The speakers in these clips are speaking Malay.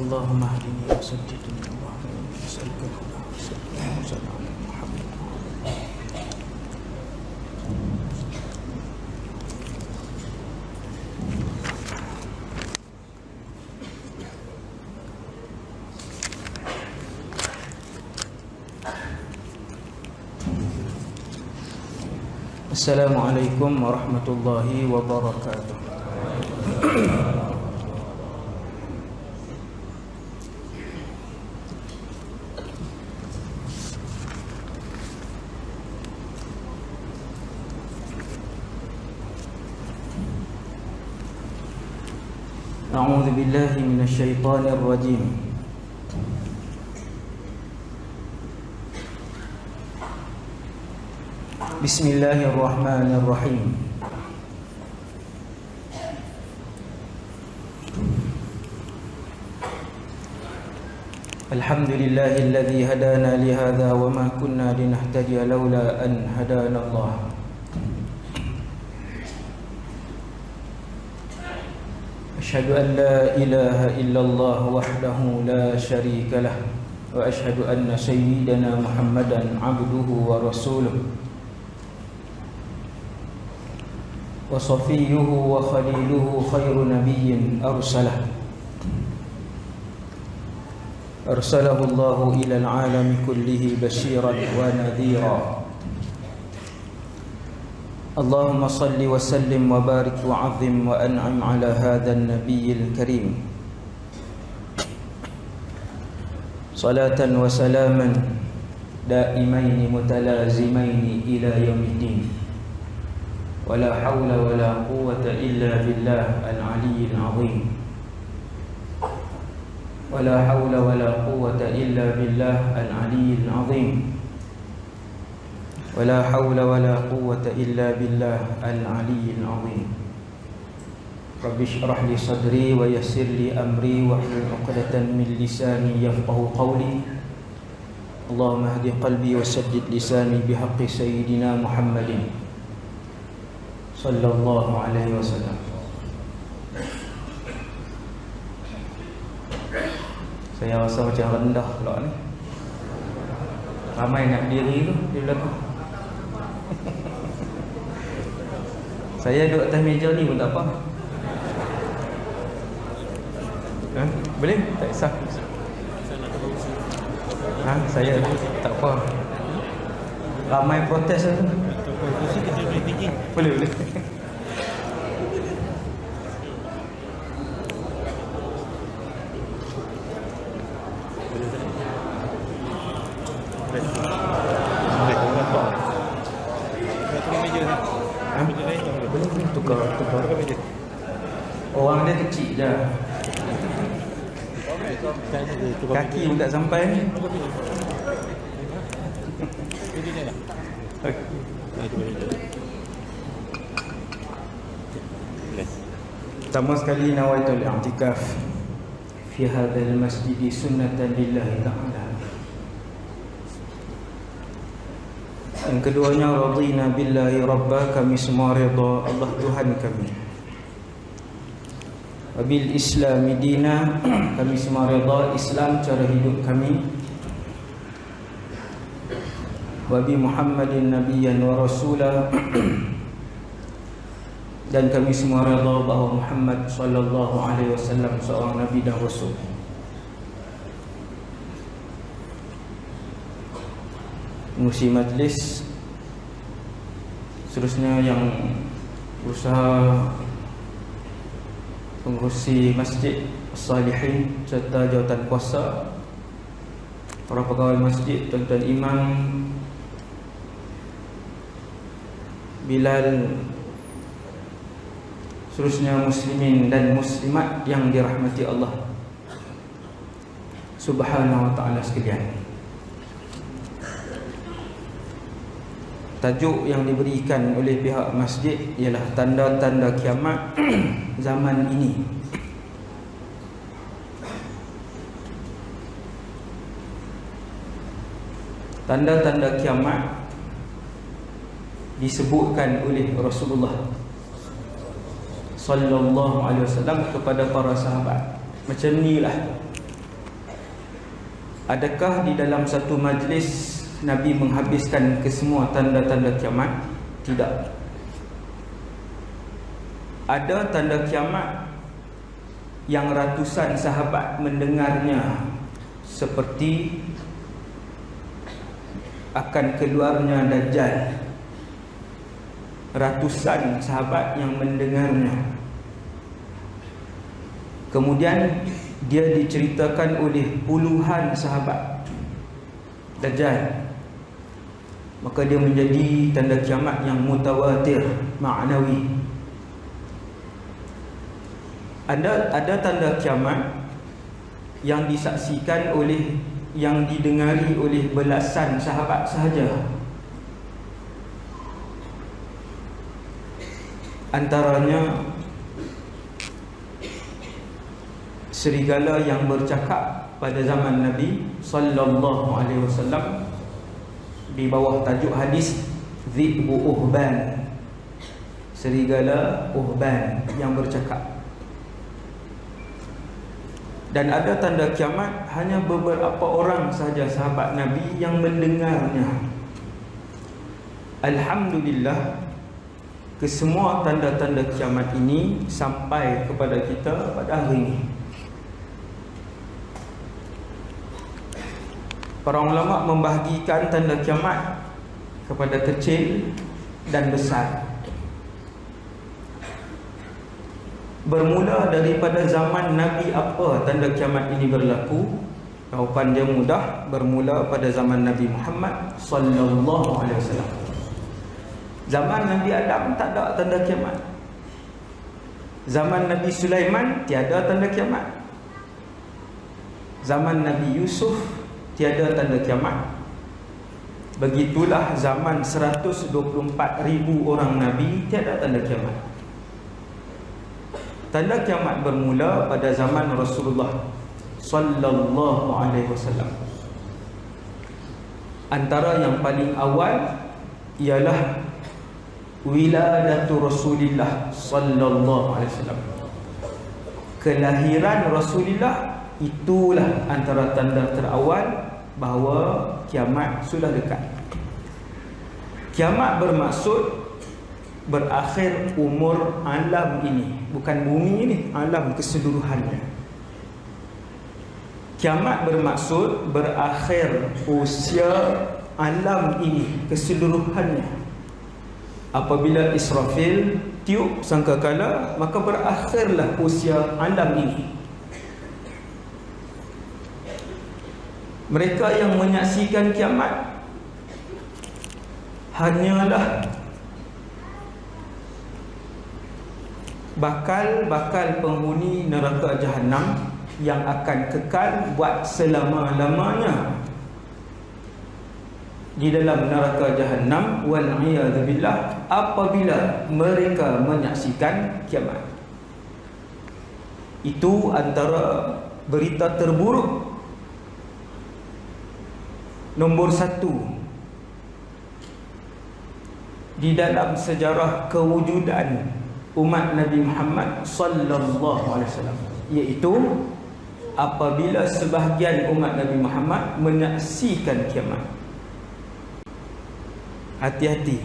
اللهم اهدني وسددني اللهم إني أسألك الهدى والسداد وصل على محمد. Assalamualaikum warahmatullahi wabarakatuh. A'udzu billahi minasyaitonir rajim. Bismillahirrahmanirrahim. Alhamdulillahilladzi hadana li hadza wa ma kunna linahtadiya laula an hadana Allah. Asyhadu an la ilaha illallah wahdahu la syarika lah wa asyhadu anna sayyidana Muhammadan abduhu wa rasuluh wa safiyyuhu wa khaliluhu khairu nabiyyin arsalahu Allahu ila al-alami kullihi basyiran wa nadhira. Allahumma salli wa sallim wa barik wa azim wa an'im ala hadha an-nabiyyil karim. Salatan wa salaman daimaini mutalazimaini ila yaumiddin. Wala hawla wala quwwata illa billah al-aliyyil azim. Wala hawla wala quwwata illa billah al-aliyyil azim. Wala hawla wala quwwata illa billah al-aliyyil azim. Rabbi shrah li sadri wa yassir li amri wa hlul 'uqdatan min lisani yafqahu qawli. Allahumma hdi qalbi wa saddid lisani bihaqqi sayyidina Muhammadin sallallahu alaihi wasallam. Saya rasa macam rendah pula ni. Ramai nak diri tu di belakang. Saya duduk atas meja ni pun tak apa. Boleh? Tak kisah. Saya tak apa. Ramai protes tu. Boleh. Tukar. Orang dia kecil je. Kaki pun tak sampai ni. Pertama sekali nawaitul i'tikaf fi hadzal masjid sunnatan lillahi ta'ala. Yang keduanya radina billahi rabba, kami semua redha Allah Tuhan kami. Wabil islami dina, kami semua redha Islam cara hidup kami. Wabi Muhammadin nabiyyan wa rasulah, dan kami semua redha bahawa Muhammad sallallahu alaihi wasallam seorang nabi dan rasul. Pengurusi majlis, seterusnya yang berusaha, pengurusi masjid As-Salihin serta jawatan kuasa, para pegawai masjid, tuan-tuan imam, Bilal, seterusnya muslimin dan muslimat yang dirahmati Allah Subhanahu wa ta'ala sekalian. Tajuk yang diberikan oleh pihak masjid ialah tanda-tanda kiamat zaman ini. Tanda-tanda kiamat disebutkan oleh Rasulullah sallallahu alaihi wasallam kepada para sahabat. Macam inilah Adakah di dalam satu majlis Nabi menghabiskan kesemua tanda-tanda kiamat? Tidak. Ada tanda kiamat yang ratusan sahabat mendengarnya, seperti akan keluarnya Dajjal. Ratusan sahabat yang mendengarnya. Kemudian dia diceritakan oleh puluhan sahabat Dajjal. Maka dia menjadi tanda kiamat yang mutawatir, ma'nawi. Ada tanda kiamat yang disaksikan oleh, yang didengari oleh belasan sahabat sahaja. Antaranya serigala yang bercakap pada zaman Nabi sallallahu alaihi wasallam, di bawah tajuk hadis Dhi'bu Uhban, serigala Uhban yang bercakap. Dan ada tanda kiamat hanya beberapa orang sahaja sahabat Nabi yang mendengarnya. Alhamdulillah, kesemua tanda-tanda kiamat ini sampai kepada kita pada hari ini. Para ulama membahagikan tanda kiamat kepada kecil dan besar. Bermula daripada zaman Nabi apa tanda kiamat ini berlaku? Jawapan dia mudah, bermula pada zaman Nabi Muhammad sallallahu alaihi wasallam. Zaman Nabi Adam tak ada tanda kiamat. Zaman Nabi Sulaiman tiada tanda kiamat. Zaman Nabi Yusuf tiada tanda kiamat. Begitulah zaman 124,000 orang Nabi tiada tanda kiamat. Tanda kiamat bermula pada zaman Rasulullah sallallahu alaihi wasallam. Antara yang paling awal ialah wiladatu Rasulillah sallallahu alaihi wasallam. Kelahiran Rasulullah itulah antara tanda terawal bahawa kiamat sudah dekat. Kiamat bermaksud berakhir umur alam ini, bukan bumi ini, alam keseluruhannya. Kiamat bermaksud berakhir usia alam ini keseluruhannya. Apabila Israfil tiup sangkakala, maka berakhirlah usia alam ini. Mereka yang menyaksikan kiamat hanyalah bakal penghuni neraka Jahannam yang akan kekal buat selama-lamanya di dalam neraka Jahannam, wal iyad billah, apabila mereka menyaksikan kiamat. Itu antara berita terburuk nombor 1 di dalam sejarah kewujudan umat Nabi Muhammad sallallahu alaihi wasallam, iaitu apabila sebahagian umat Nabi Muhammad menyaksikan kiamat. Hati-hati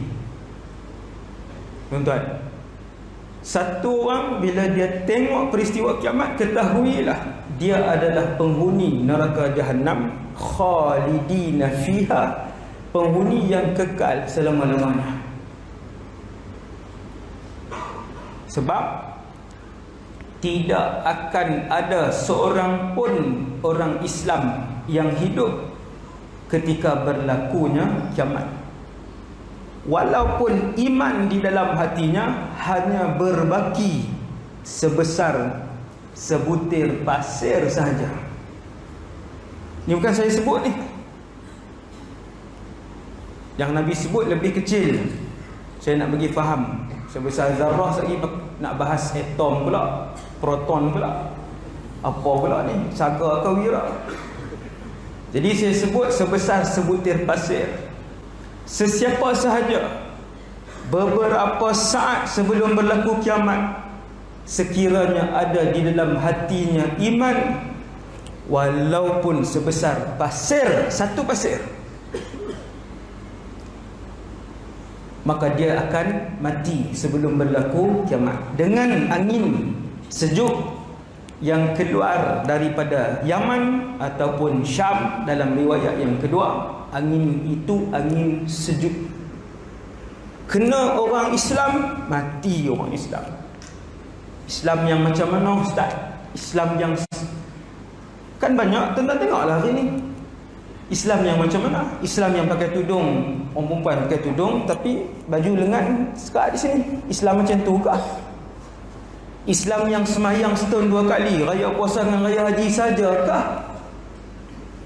tuan-tuan. Satu orang bila dia tengok peristiwa kiamat, ketahuilah dia adalah penghuni neraka Jahannam, khalidina fiha, penghuni yang kekal selama-lamanya. Sebab tidak akan ada seorang pun orang Islam yang hidup ketika berlakunya kiamat, walaupun iman di dalam hatinya hanya berbaki sebesar sebutir pasir sahaja. Ini bukan saya sebut ni, yang Nabi sebut lebih kecil. Saya nak bagi faham, sebesar zarah lagi, nak bahas atom pula, proton pula, apa pula ni, saga ke wira. Jadi saya sebut sebesar sebutir pasir. Sesiapa sahaja beberapa saat sebelum berlaku kiamat, sekiranya ada di dalam hatinya iman, walaupun sebesar pasir, satu pasir, maka dia akan mati sebelum berlaku kiamat. Dengan angin sejuk yang keluar daripada Yaman ataupun Syam, dalam riwayat yang kedua, angin itu angin sejuk. Kena orang Islam, mati orang Islam. Islam yang macam mana Ustaz? Islam yang kan banyak, tuan-tuan tengoklah hari ni. Islam yang macam mana? Islam yang pakai tudung, orang perempuan pakai tudung tapi baju lengan sekat di sini. Islam macam tu ke? Islam yang semayang setahun 2 kali, raya puasa dengan raya haji saja ke?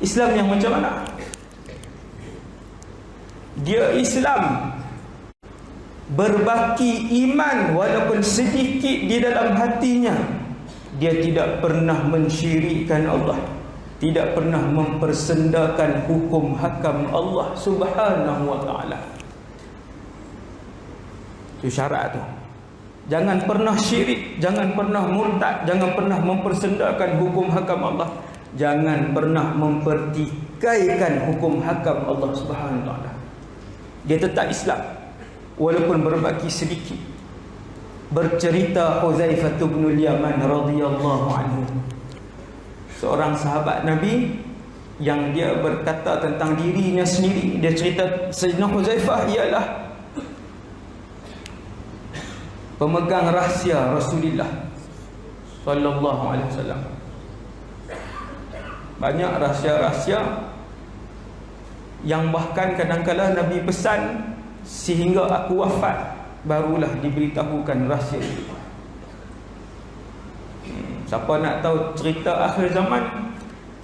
Islam yang macam mana? Dia Islam berbaki iman walaupun sedikit di dalam hatinya. Dia tidak pernah mensyirikkan Allah, tidak pernah mempersendakan hukum hakam Allah Subhanahu wa ta'ala. Itu syarat tu. Jangan pernah syirik, jangan pernah murtad, jangan pernah mempersendakan hukum hakam Allah, jangan pernah mempertikaikan hukum hakam Allah Subhanahu wa ta'ala. Dia tetap Islam walaupun berbaki sedikit. Bercerita Huzaifah bin Yaman radhiyallahu anhu, seorang sahabat Nabi yang dia berkata tentang dirinya sendiri. Dia cerita Sayyidina Huzaifah ialah pemegang rahsia Rasulullah sallallahu alaihi wasallam. Banyak rahsia-rahsia yang bahkan kadang-kala Nabi pesan sehingga aku wafat barulah diberitahukan rahsia itu. Siapa nak tahu cerita akhir zaman,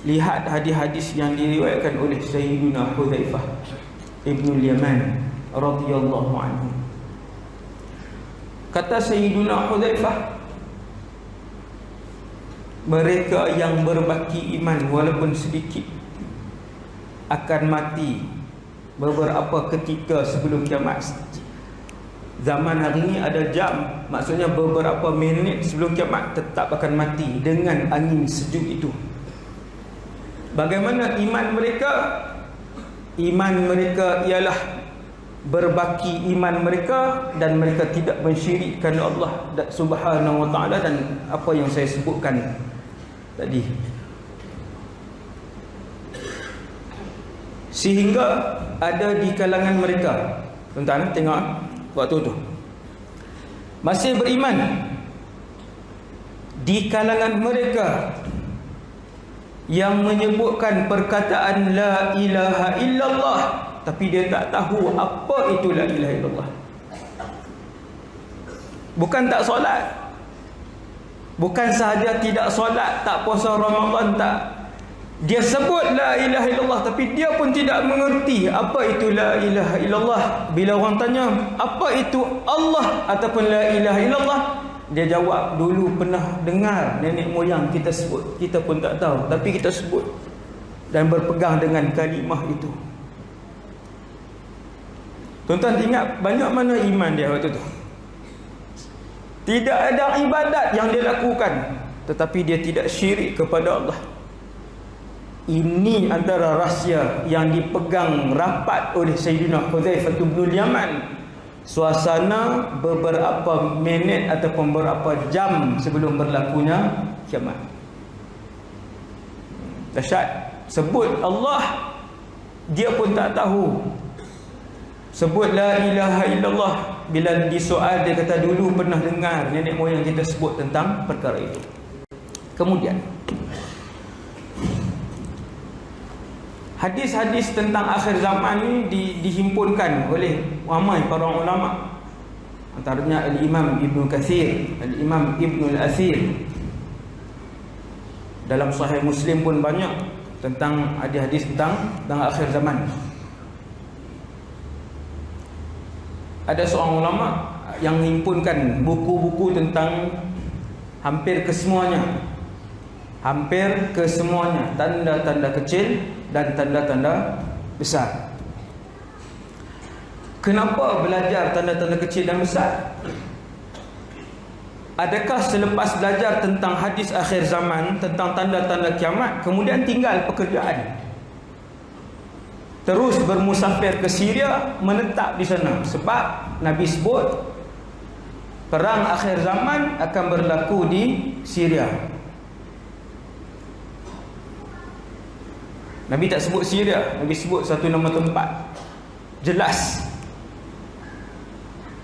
lihat hadis-hadis yang diriwayatkan oleh Sayyidina Huzaifah ibn Yaman radhiyallahu anhu. Kata Sayyidina Huzaifah, mereka yang berbaki iman walaupun sedikit akan mati beberapa ketika sebelum kiamat. Zaman hari ini ada jam, maksudnya beberapa minit sebelum kiamat tetap akan mati dengan angin sejuk itu. Bagaimana iman mereka? Iman mereka ialah berbaki iman mereka dan mereka tidak mensyirikkan Allah Subhanahu wa ta'ala dan apa yang saya sebutkan tadi. Sehingga ada di kalangan mereka, tuan-tuan tengok waktu tu masih beriman, di kalangan mereka yang menyebutkan perkataan la ilaha illallah tapi dia tak tahu apa itu la ilaha illallah. Bukan tak solat, bukan sahaja tidak solat, tak puasa Ramadan, tak. Dia sebut la ilaha illallah tapi dia pun tidak mengerti apa itu la ilaha illallah. Bila orang tanya apa itu Allah ataupun la ilaha illallah, dia jawab dulu pernah dengar nenek moyang kita sebut, kita pun tak tahu tapi kita sebut dan berpegang dengan kalimah itu. Tuan-tuan ingat banyak mana iman dia waktu tu? Tidak ada ibadat yang dia lakukan tetapi dia tidak syirik kepada Allah. Ini antara rahsia yang dipegang rapat oleh Sayyidina Huzaifah bin Yaman. Suasana beberapa minit ataupun beberapa jam sebelum berlakunya kiamat. Dahsyat. Sebut Allah, dia pun tak tahu. Sebut la ilaha illallah, bila disoal dia kata dulu pernah dengar nenek moyang kita sebut tentang perkara itu. Kemudian hadis-hadis tentang akhir zaman ini dihimpunkan oleh ramai para ulama. Antaranya Al-Imam Ibn Kathir, Al-Imam Ibn Al-Athir. Dalam Sahih Muslim pun banyak tentang hadis-hadis tentang akhir zaman. Ada seorang ulama yang menghimpunkan buku-buku tentang hampir kesemuanya. Hampir kesemuanya, tanda-tanda kecil dan tanda-tanda besar. Kenapa belajar tanda-tanda kecil dan besar? Adakah selepas belajar tentang hadis akhir zaman, tentang tanda-tanda kiamat, kemudian tinggal pekerjaan, terus bermusafir ke Syria, menetap di sana? Sebab Nabi sebut perang akhir zaman akan berlaku di Syria. Nabi tak sebut Syria, Nabi sebut satu nama tempat. Jelas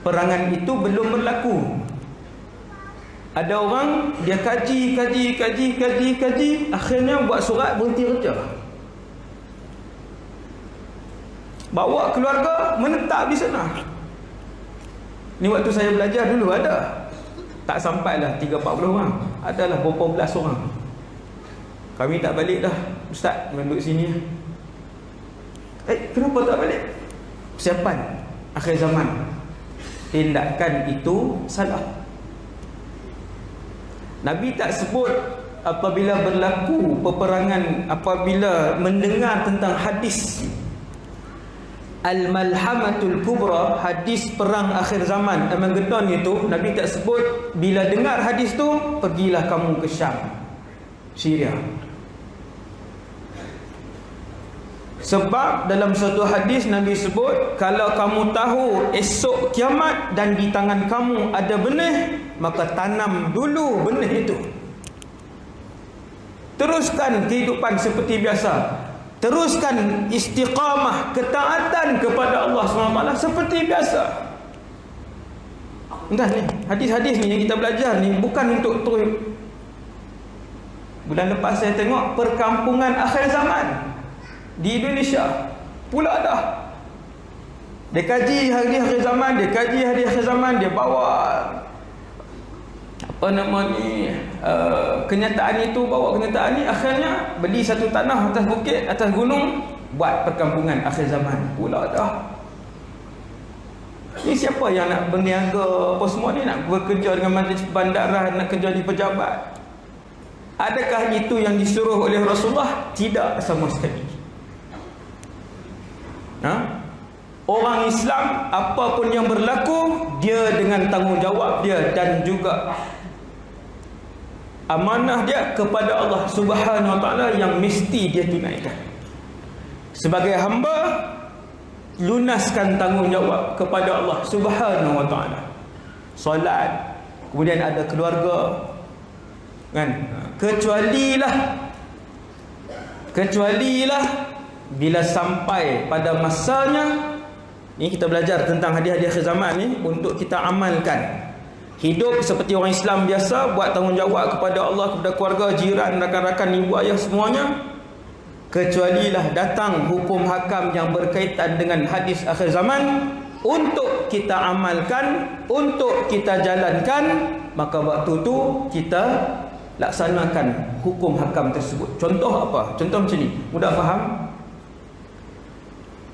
perangan itu belum berlaku. Ada orang dia kaji, akhirnya buat surat berhenti kerja, bawa keluarga menetap di sana. Ni waktu saya belajar dulu ada, tak sampailah 30-40 orang, adalah berapa belas orang. Kami tak balik dah, ustaz duduk sini. Kenapa tak balik? Persiapan akhir zaman. Tindakan itu salah. Nabi tak sebut apabila berlaku peperangan, apabila mendengar tentang hadis Al-Malhamatul Kubra, hadis perang akhir zaman Armageddon itu, Nabi tak sebut bila dengar hadis tu pergilah kamu ke Syam, Syria. Sebab dalam satu hadis Nabi sebut, kalau kamu tahu esok kiamat dan di tangan kamu ada benih, maka tanam dulu benih itu. Teruskan kehidupan seperti biasa. Teruskan istiqamah, ketaatan kepada Allah SWT seperti biasa. Entah ni, hadis-hadis ni yang kita belajar ni bukan untuk terus. Bulan lepas saya tengok perkampungan akhir zaman di Indonesia pula dah. Dia kaji hadis akhir zaman, dia bawa apa nama ni, kenyataan itu, bawa kenyataan ni, akhirnya beli satu tanah atas bukit, atas gunung, buat perkampungan akhir zaman pula dah. Ni siapa yang nak berniaga apa semua ni, nak bekerja dengan majlis bandaran, nak kerja di pejabat? Adakah itu yang disuruh oleh Rasulullah? Tidak sama sekali. Orang Islam, apapun yang berlaku, dia dengan tanggungjawab dia dan juga amanah dia kepada Allah Subhanahu Wa Taala yang mesti dia tunaikan. Sebagai hamba, lunaskan tanggungjawab kepada Allah Subhanahu Wa Taala. Solat, kemudian ada keluarga, kan? Kecualilah bila sampai pada masanya. Ni kita belajar tentang hadis-hadis akhir zaman ni untuk kita amalkan. Hidup seperti orang Islam biasa, buat tanggungjawab kepada Allah, kepada keluarga, jiran, rakan-rakan, ibu ayah semuanya. Kecualilah datang hukum hakam yang berkaitan dengan hadis akhir zaman untuk kita amalkan, untuk kita jalankan, maka waktu tu kita laksanakan hukum hakam tersebut. Contoh apa? Contoh macam ni, mudah faham.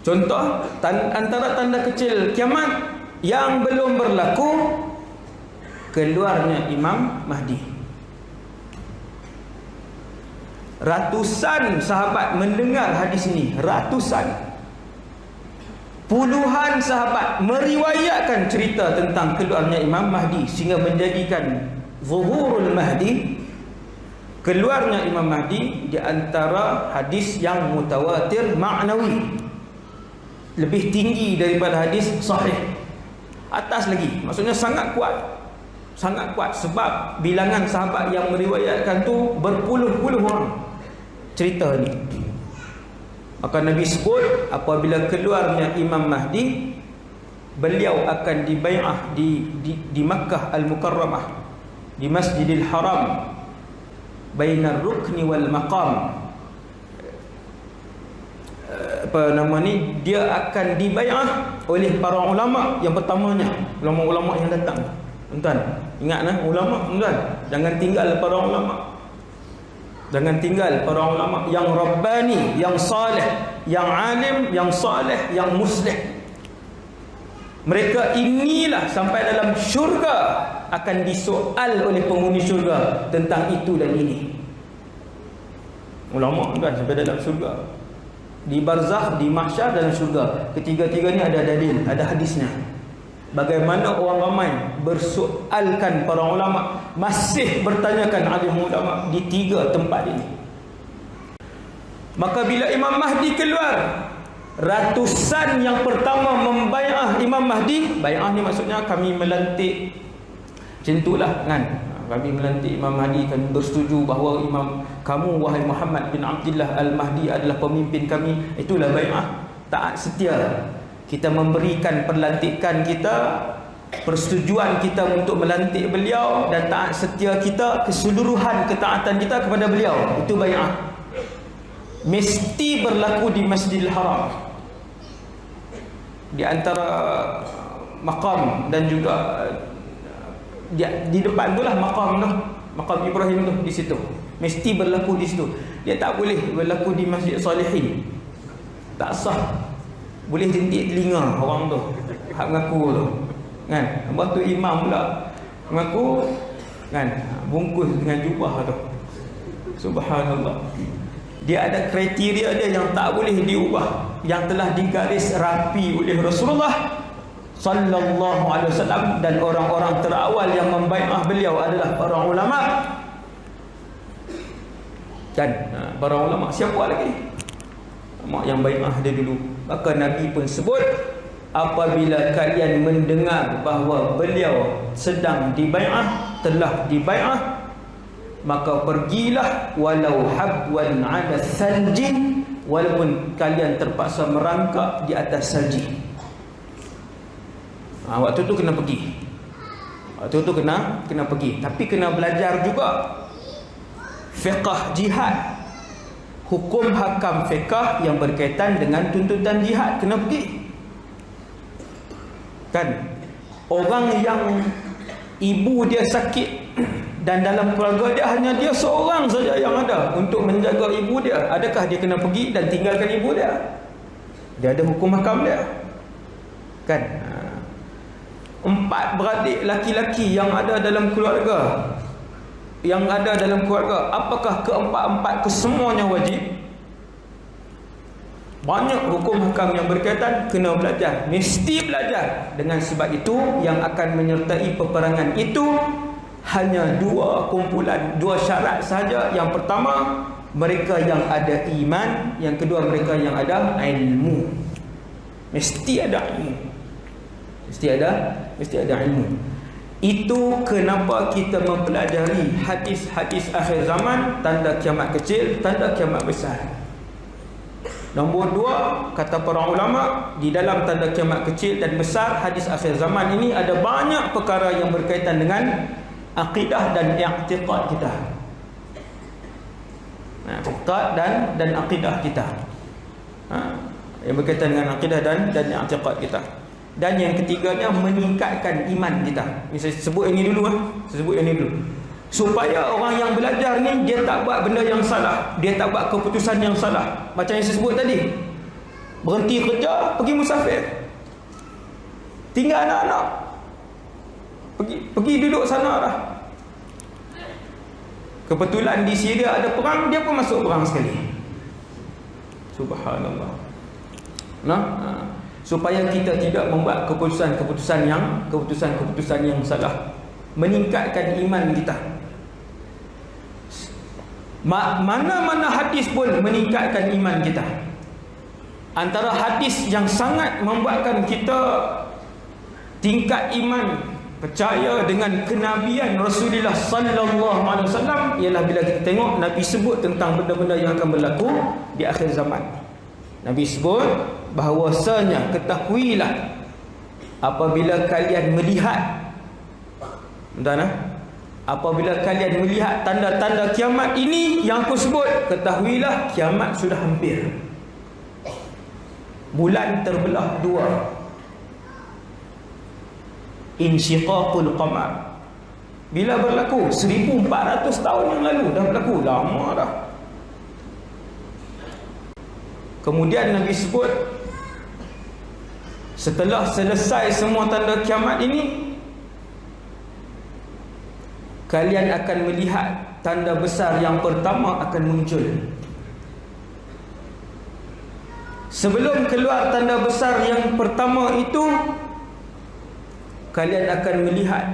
Contoh, antara tanda kecil kiamat yang belum berlaku, keluarnya Imam Mahdi. Ratusan sahabat mendengar hadis ini, ratusan, puluhan sahabat meriwayatkan cerita tentang keluarnya Imam Mahdi, sehingga menjadikan zuhurul Mahdi, keluarnya Imam Mahdi, di antara hadis yang mutawatir ma'nawi, lebih tinggi daripada hadis sahih, atas lagi, maksudnya sangat kuat. Sangat kuat, sebab bilangan sahabat yang meriwayatkan tu berpuluh-puluh orang cerita ni. Maka Nabi sebut apabila keluarnya Imam Mahdi, beliau akan dibai'ah di Makkah Al-Mukarramah, di Masjidil Haram, bainar rukni wal maqam. Apa nama ni, dia akan dibai'ah oleh para ulama yang pertamanya, ulama-ulama yang datang. Tuan, ingat ulama, tuan, jangan tinggal para ulama. Jangan tinggal para ulama yang rabbani, yang saleh, yang alim, yang saleh, yang muslih. Mereka inilah sampai dalam syurga akan disoal oleh penghuni syurga tentang itu dan ini. Ulama kan sampai dalam syurga, di barzakh, di mahsyar, dalam syurga. Ketiga-tiganya ada dalil, ada hadisnya. Bagaimana orang ramai bersoalkan para ulama, masih bertanyakan alim ulama di 3 tempat ini. Maka bila Imam Mahdi keluar, ratusan yang pertama membai'ah Imam Mahdi. Bai'ah ni maksudnya kami melantik, macam itulah kan, kami melantik Imam Mahdi, kami bersetuju bahawa kamu wahai Muhammad bin Abdullah Al-Mahdi adalah pemimpin kami. Itulah bai'ah, taat setia. Kita memberikan perlantikan kita, persetujuan kita untuk melantik beliau, dan taat setia kita, keseluruhan ketaatan kita kepada beliau. Itu bai'ah. Mesti berlaku di Masjidil Haram, di antara maqam dan juga di depan itulah maqam tu, maqam Ibrahim tu, di situ mesti berlaku di situ. Dia tak boleh berlaku di Masjid Salihin, tak sah. Boleh jentik telinga orang tu hak mengaku tu kan. Lepas tu imam pula mengaku kan, bungkus dengan jubah tu. Subhanallah. Dia ada kriteria dia yang tak boleh diubah, yang telah digaris rapi oleh Rasulullah sallallahu alaihi wasallam, dan orang-orang terawal yang membai'ah beliau adalah para ulama. Dan para ulama siapa lagi? Ulama yang bai'ah dia dulu. Maka Nabi pun sebut, apabila kalian mendengar bahawa beliau sedang dibai'ah, telah dibai'ah, maka pergilah walau habwan ala saljin, walaupun kalian terpaksa merangkak di atas salji. Waktu tu kena pergi. Waktu tu kena pergi. Tapi kena belajar juga fiqh jihad, hukum hakam fiqh yang berkaitan dengan tuntutan jihad. Kena pergi kan. Orang yang ibu dia sakit dan dalam keluarga dia hanya dia seorang saja yang ada untuk menjaga ibu dia, adakah dia kena pergi dan tinggalkan ibu dia? Dia ada hukum hakam dia kan. 4 beradik laki-laki yang ada dalam keluarga, apakah keempat-empat kesemuanya wajib? Banyak hukum hakam yang berkaitan, kena belajar, mesti belajar. Dengan sebab itu yang akan menyertai peperangan itu hanya 2 kumpulan, 2 syarat sahaja. Yang pertama, mereka yang ada iman. Yang kedua, mereka yang ada ilmu. Mesti ada ilmu. Mesti ada ilmu. Itu kenapa kita mempelajari hadis-hadis akhir zaman, tanda kiamat kecil, tanda kiamat besar. Nombor 2, kata para ulama, di dalam tanda kiamat kecil dan besar, hadis akhir zaman ini ada banyak perkara yang berkaitan dengan akidah dan i'tiqad kita. I'tiqad dan akidah kita. Yang berkaitan dengan akidah dan i'tiqad kita. Dan yang ketiganya, meningkatkan iman kita. Saya sebut ini dulu. Supaya orang yang belajar ni, dia tak buat benda yang salah, dia tak buat keputusan yang salah. Macam yang saya sebut tadi, berhenti kerja, pergi musafir, tinggal anak-anak, pergi duduk sana lah. Kebetulan di Syria ada perang, dia pun masuk perang sekali. Subhanallah. Supaya kita tidak membuat keputusan yang salah, meningkatkan iman kita. Mana-mana hadis pun meningkatkan iman kita. Antara hadis yang sangat membuatkan kita tingkat iman, percaya dengan kenabian Rasulullah sallallahu alaihi wasallam, ialah bila kita tengok Nabi sebut tentang benda-benda yang akan berlaku di akhir zaman. Nabi sebut bahawasanya, ketahuilah apabila kalian melihat, apabila kalian melihat tanda-tanda kiamat ini yang aku sebut, ketahuilah kiamat sudah hampir. Bulan terbelah 2. Insyiqaqul qamar. Bila berlaku? 1400 tahun yang lalu dah berlaku, lama dah. Kemudian Nabi sebut, setelah selesai semua tanda kiamat ini, kalian akan melihat tanda besar yang pertama akan muncul. Sebelum keluar tanda besar yang pertama itu, kalian akan melihat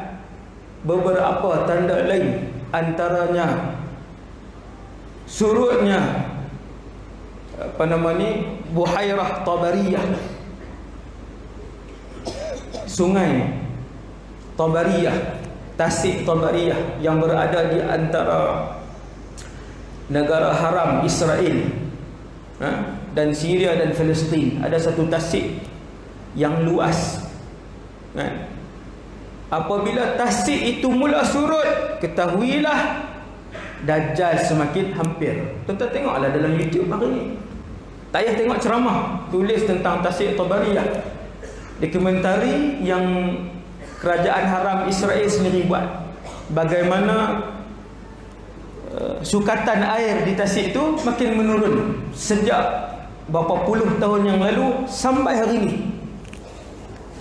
beberapa tanda lain, antaranya surutnya Buhairah Tabariyah, sungai Tabariyah, Tasik Tabariyah yang berada di antara negara haram Israel dan Syria dan Palestin. Ada satu tasik yang luas. Apabila tasik itu mula surut, ketahuilah Dajjal semakin hampir. Tuan-tuan tengoklah dalam YouTube hari ni. Tak payah tengok ceramah, tulis tentang Tasik Tabariyah, dokumentari yang kerajaan haram Israel sendiri buat, bagaimana sukatan air di tasik itu makin menurun sejak berapa puluh tahun yang lalu sampai hari ini.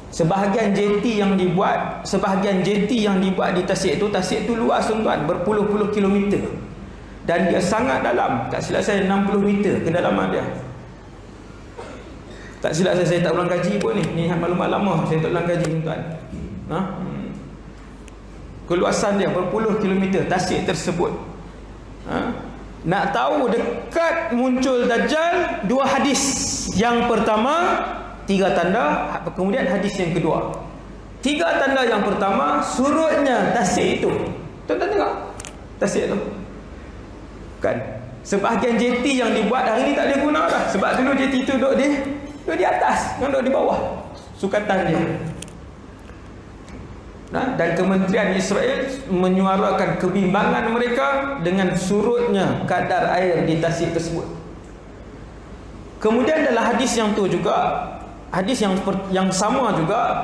Sebahagian jeti yang dibuat di tasik itu luas tuan-tuan, berpuluh-puluh kilometer, dan dia sangat dalam. Tak silap saya 60 meter kedalaman dia. Tak silap saya tak ulang kaji pun ni maklumat lama, saya tak ulang kaji tuan. Keluasan dia berpuluh kilometer tasik tersebut. Nak tahu dekat muncul Dajjal, dua hadis. Yang pertama 3 tanda, kemudian hadis yang kedua. 3 tanda yang pertama, surutnya tasik itu. Tuan-tuan tengok tasik itu kan, sebahagian jeti yang dibuat hari ni tak boleh guna dah, sebab dulu jeti itu duduk di atas, duduk di bawah sukatan dia. Dan Kementerian Israel menyuarakan kebimbangan mereka dengan surutnya kadar air di tasik tersebut. Kemudian dalam hadis yang tu juga, hadis yang sama juga,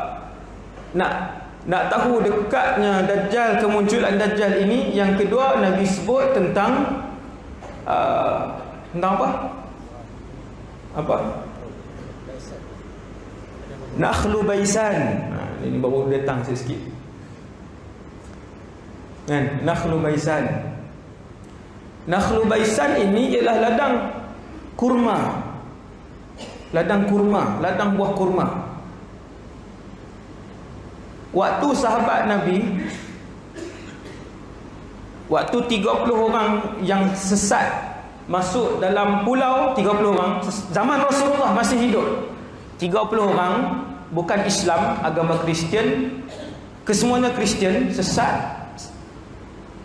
nak tahu dekatnya Dajjal, kemunculan Dajjal ini, yang kedua Nabi sebut tentang apa? Nakhlu Baisan. Ini baru datang sikit kan, Nakhlu Baisan. Nakhlu Baisan ini ialah ladang kurma, ladang buah kurma. Waktu sahabat Nabi, waktu 30 orang yang sesat masuk dalam pulau, 30 orang zaman Rasulullah masih hidup, 30 orang bukan Islam, agama Kristian, kesemuanya Kristian, sesat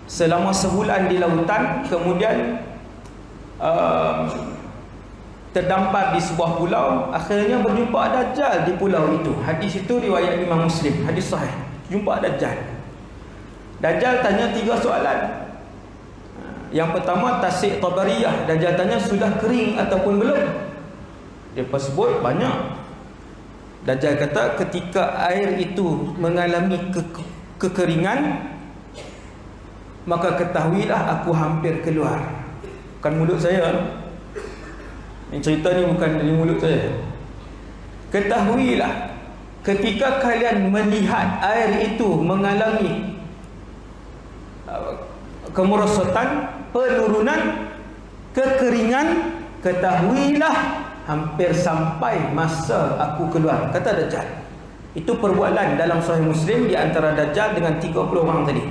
selama sebulan di lautan, kemudian terdampar di sebuah pulau. Akhirnya berjumpa Dajjal di pulau itu. Hadis itu riwayat Imam Muslim, hadis sahih. Jumpa Dajjal. Dajjal tanya 3 soalan. Yang pertama, Tasik Tabariyah, Dajjal tanya sudah kering ataupun belum. Dia sebut banyak. Dajjal kata ketika air itu mengalami kekeringan, maka ketahuilah aku hampir keluar. Bukan mulut saya, ini cerita ni bukan dari mulut saya. Ketahuilah ketika kalian melihat air itu mengalami kemerosotan, penurunan, kekeringan, ketahuilah hampir sampai masa aku keluar, kata Dajjal. Itu perbualan dalam Sahih Muslim di antara Dajjal dengan 30 orang tadi.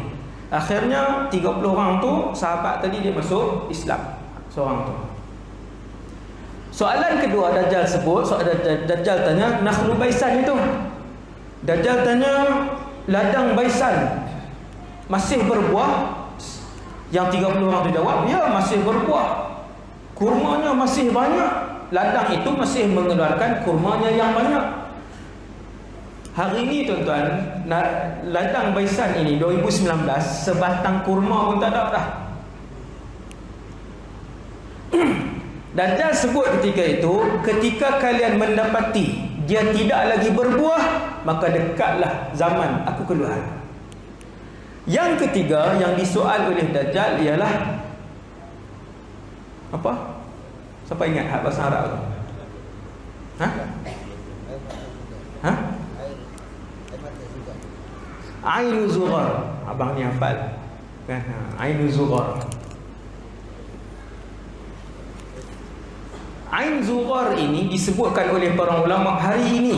Akhirnya 30 orang tu, sahabat tadi dia masuk Islam, seorang tu. Soalan kedua Dajjal sebut, Dajjal tanya Nakhlu Baisan itu. Dajjal tanya ladang Baisan masih berbuah? Yang 30 orang tu jawab, ya masih berbuah, kurmanya masih banyak, ladang itu masih mengeluarkan kurmanya yang banyak. Hari ini tuan-tuan, ladang Baisan ini 2019 sebatang kurma pun tak ada dah. Dajjal sebut ketika itu, ketika kalian mendapati dia tidak lagi berbuah, maka dekatlah zaman aku keluar. Yang ketiga yang disoal oleh Dajjal ialah apa? Siapa ingat bahasa Arab tu? Ainu Zughar. Abang ni hafal kan? Ainu Zughar. Ain Zughar ini disebutkan oleh para ulama hari ini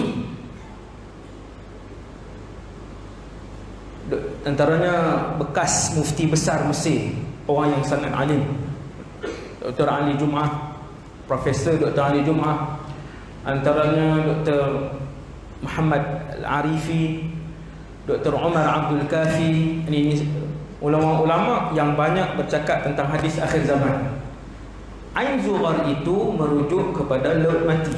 Antaranya bekas mufti besar Mesir, orang yang sangat alim, Dr. Ali Jum'ah, Profesor Dr. Ali Jum'ah. Antaranya Dr. Muhammad Al-Arifi, Dr. Umar Abdul Kafi. Ini ulama-ulama yang banyak bercakap tentang hadis akhir zaman. Ain Zughar itu merujuk kepada laut mati.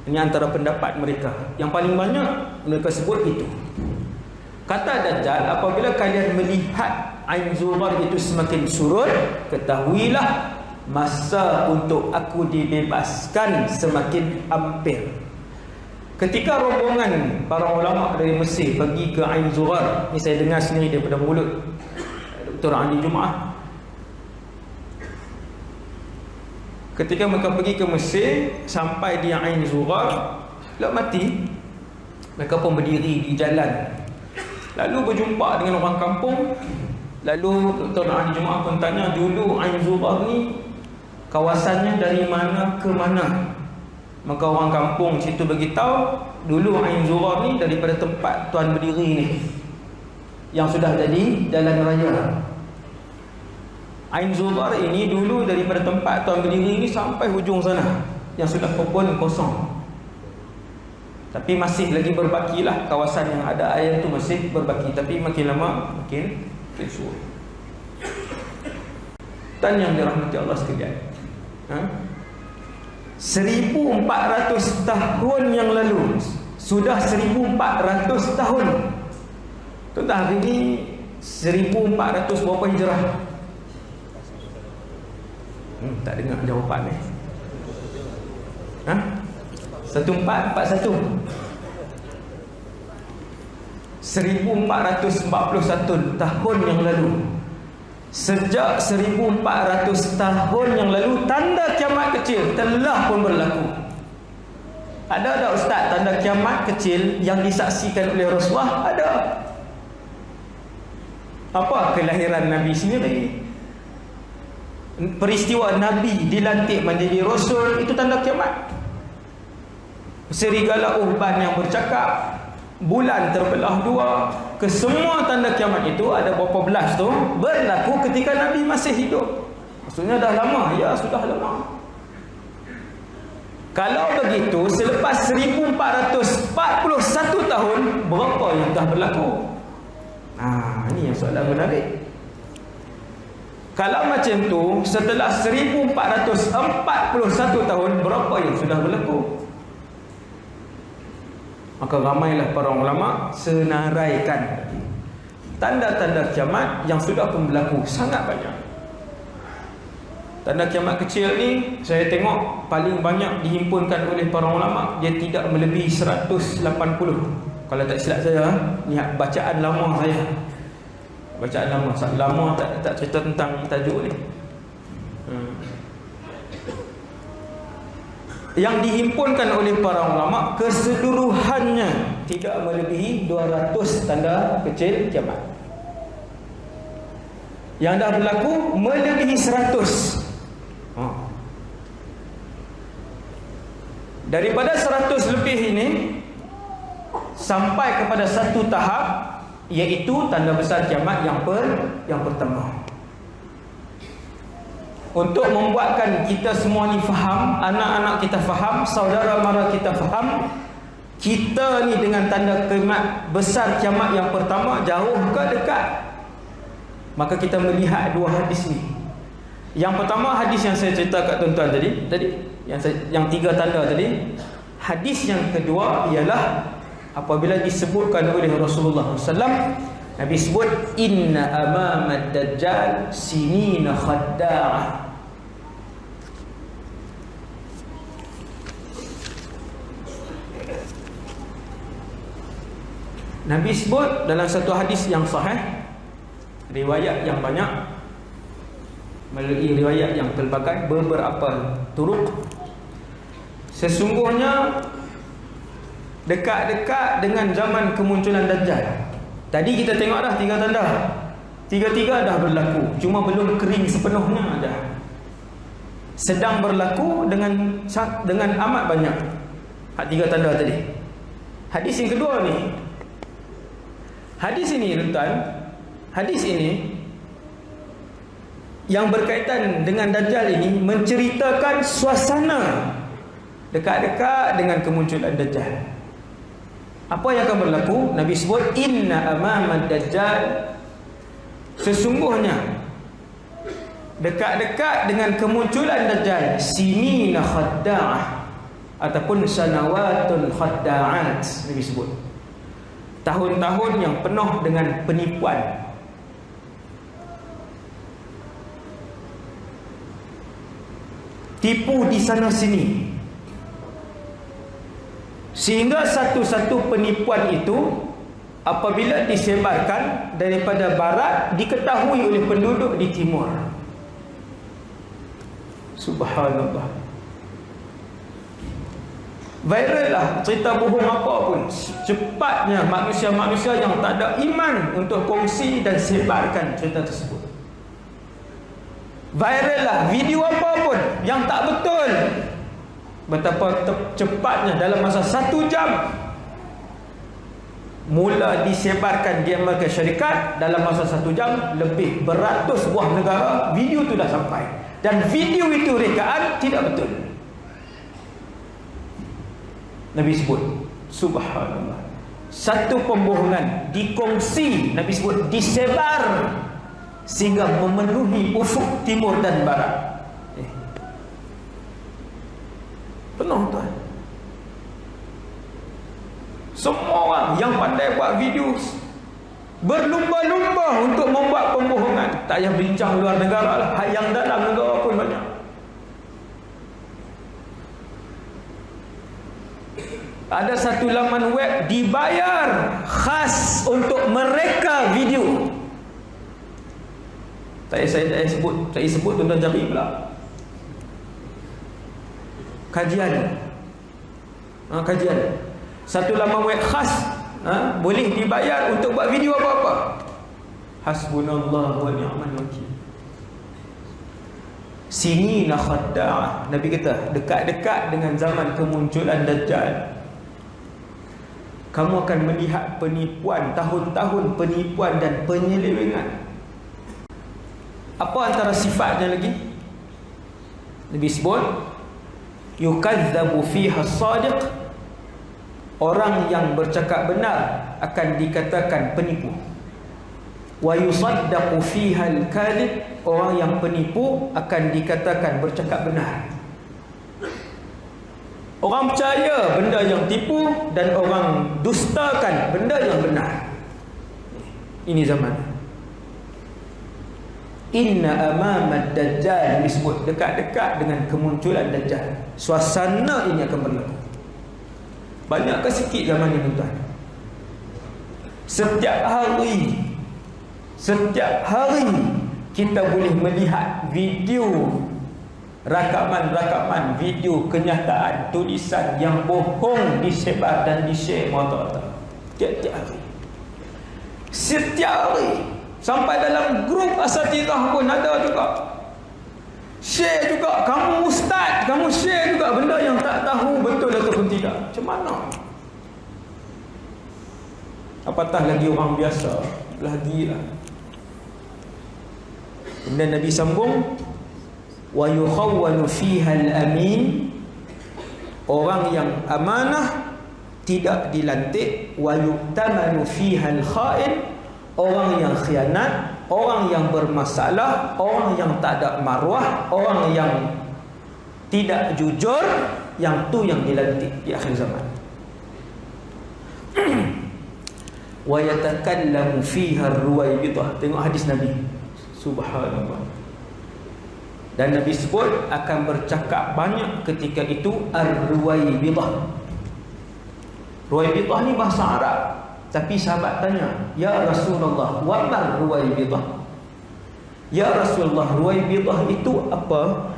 Ini antara pendapat mereka. Yang paling banyak mereka sebut itu. Kata Dajjal, apabila kalian melihat Ain Zughar itu semakin surut, ketahuilah masa untuk aku dibebaskan semakin hampir. Ketika rombongan para ulama dari Mesir pergi ke Ain Zughar, ini saya dengar sendiri daripada mulut Dr. Ali Jum'ah. Ketika mereka pergi ke Mesir, sampai di Ain Zughar, laut mati, mereka pun berdiri di jalan, lalu berjumpa dengan orang kampung. Lalu Dr. Ali Jum'ah pun tanya, dulu Ain Zughar ni kawasannya dari mana ke mana? Maka orang kampung situ beritahu, dulu Ain Zughar ni daripada tempat tuan berdiri ni, yang sudah jadi jalan raya. Ain Zughar ini dulu daripada tempat tuan berdiri ni sampai hujung sana, yang sudah pun kosong. Tapi masih lagi berbakilah kawasan yang ada air tu, masih berbaki. Tapi makin lama makin surut. Dan yang dirahmati Allah sekalian, 1400 tahun yang lalu, sudah 1400 tahun. Tuan hari ini 1400 berapa hijrah? Tak dengar jawapan ni. 1441. 1441 tahun yang lalu. Sejak 1400 tahun yang lalu, tanda kiamat kecil telah pun berlaku. Ada tak ustaz tanda kiamat kecil yang disaksikan oleh Rasulullah? Ada. Apa? Kelahiran Nabi sendiri, peristiwa Nabi dilantik menjadi Rasul, itu tanda kiamat. Serigala Uhban yang bercakap, bulan terbelah dua, kesemua tanda kiamat itu, ada berapa belas tu, berlaku ketika Nabi masih hidup. Maksudnya dah lama. Ya, sudah lama. Kalau begitu, selepas 1441 tahun, berapa yang dah berlaku? Ini yang soalan menarik. Kalau macam tu, setelah 1441 tahun, berapa yang sudah berlaku? Maka ramailah para ulama senaraikan tanda-tanda kiamat yang sudah pun berlaku, sangat banyak. Tanda kiamat kecil ni saya tengok paling banyak dihimpunkan oleh para ulama, dia tidak melebihi 180. Kalau tak silap saya, ni bacaan lama saya. Bacaan lama tak cerita tentang tajuk ni. Yang dihimpunkan oleh para ulama keseluruhannya tidak melebihi 200 tanda kecil kiamat. Yang dah berlaku melebihi 100. Daripada 100 lebih ini sampai kepada satu tahap, iaitu tanda besar kiamat yang pertama. Untuk membuatkan kita semua ni faham, anak-anak kita faham, saudara mara kita faham, kita ni dengan tanda kiamat besar, kiamat yang pertama, jauh ke dekat? Maka kita melihat dua hadis ni. Yang pertama, hadis yang saya cerita kat tuan-tuan tadi yang tiga tanda tadi. Hadis yang kedua ialah apabila disebutkan oleh Rasulullah SAW, Nabi sebut, inna amamad dajjal sinina khadda'ah. Nabi sebut dalam satu hadis yang sahih, riwayat yang banyak, melalui riwayat yang pelbagai, beberapa turuk, sesungguhnya dekat-dekat dengan zaman kemunculan Dajjal. Tadi kita tengok dah tiga tanda, tiga-tiga dah berlaku, cuma belum kering sepenuhnya dah. Sedang berlaku dengan amat banyak. Tiga tanda tadi. Hadis yang kedua ni, hadis ini tuan, Hadis ini yang berkaitan dengan Dajjal ini menceritakan suasana dekat-dekat dengan kemunculan Dajjal. Apa yang akan berlaku? Nabi sebut inna amamad Dajjal, sesungguhnya dekat-dekat dengan kemunculan Dajjal sinina khadda'ah ataupun sanawatun khadda'at. Nabi sebut tahun-tahun yang penuh dengan penipuan. Tipu di sana sini, sehingga satu-satu penipuan itu apabila disebarkan daripada barat diketahui oleh penduduk di timur. Subhanallah. Viral lah cerita bohong apa pun. Cepatnya manusia-manusia yang tak ada iman untuk kongsi dan sebarkan cerita tersebut. Viral lah video apa pun yang tak betul. Betapa cepatnya dalam masa 1 jam mula disebarkan di Amerika Syarikat. Dalam masa 1 jam lebih beratus buah negara video itu dah sampai, dan video itu rekaan tidak betul. Nabi sebut subhanallah, satu pembohongan dikongsi, Nabi sebut disebar sehingga memenuhi ufuk timur dan barat. Penuh tuan. Semua orang yang pandai buat video berlumba-lumba untuk membuat pembohongan. Tak payah bincang luar negara lah, yang dalam negara pun banyak. Ada satu laman web dibayar khas untuk mereka video. Saya sebut tuan-tuan cari pula. Kajian. Satu laman web khas, boleh dibayar untuk buat video apa-apa. Hasbunallah wa ni'mal wakil. Sini na khadda'ah. Nabi kata dekat-dekat dengan zaman kemunculan Dajjal, kamu akan melihat penipuan, tahun-tahun penipuan dan penyelewengan. Apa antara sifatnya lagi? Nabi sebut yukadzabu fiha as-sadiq, orang yang bercakap benar akan dikatakan penipu. Wa yusaddaqu fiha al-kadhib, orang yang penipu akan dikatakan bercakap benar. Orang percaya benda yang tipu dan orang dustakan benda yang benar. Ini zaman. Inna amamad Dajjal, disebut dekat-dekat dengan kemunculan Dajjal. Suasana ini akan berlaku. Banyak ke sikit zaman ini tuan? Setiap hari kita boleh melihat video, rakaman video kenyataan, tulisan yang bohong disebar dan di-share merata-rata. Tiap-tiap hari. Setiap hari. Sampai dalam grup asatizah pun ada juga. Share juga. Kamu ustaz, kamu share juga benda yang tak tahu betul ataupun tidak. Macam mana? Apatah lagi orang biasa. Lagilah. Kemudian Nabi sambung, wa yukhawwalu fiha al-amin, orang yang amanah tidak dilantik. Wa yu'tamanu fiha al-kha'in, orang yang khianat, orang yang bermasalah, orang yang tak ada maruah, orang yang tidak jujur, yang tu yang dilantik di akhir zaman. Wa yatakallamu fiha ar-ruwaybidah. Tengok hadis Nabi. Subhanallah. Dan Nabi sebut akan bercakap banyak ketika itu ar-ruwaybidah. Ruwaybidah ni bahasa Arab. Tapi sahabat tanya, ya Rasulullah, wa ma ruwaybidah? Ya Rasulullah, ruwaybidah itu apa?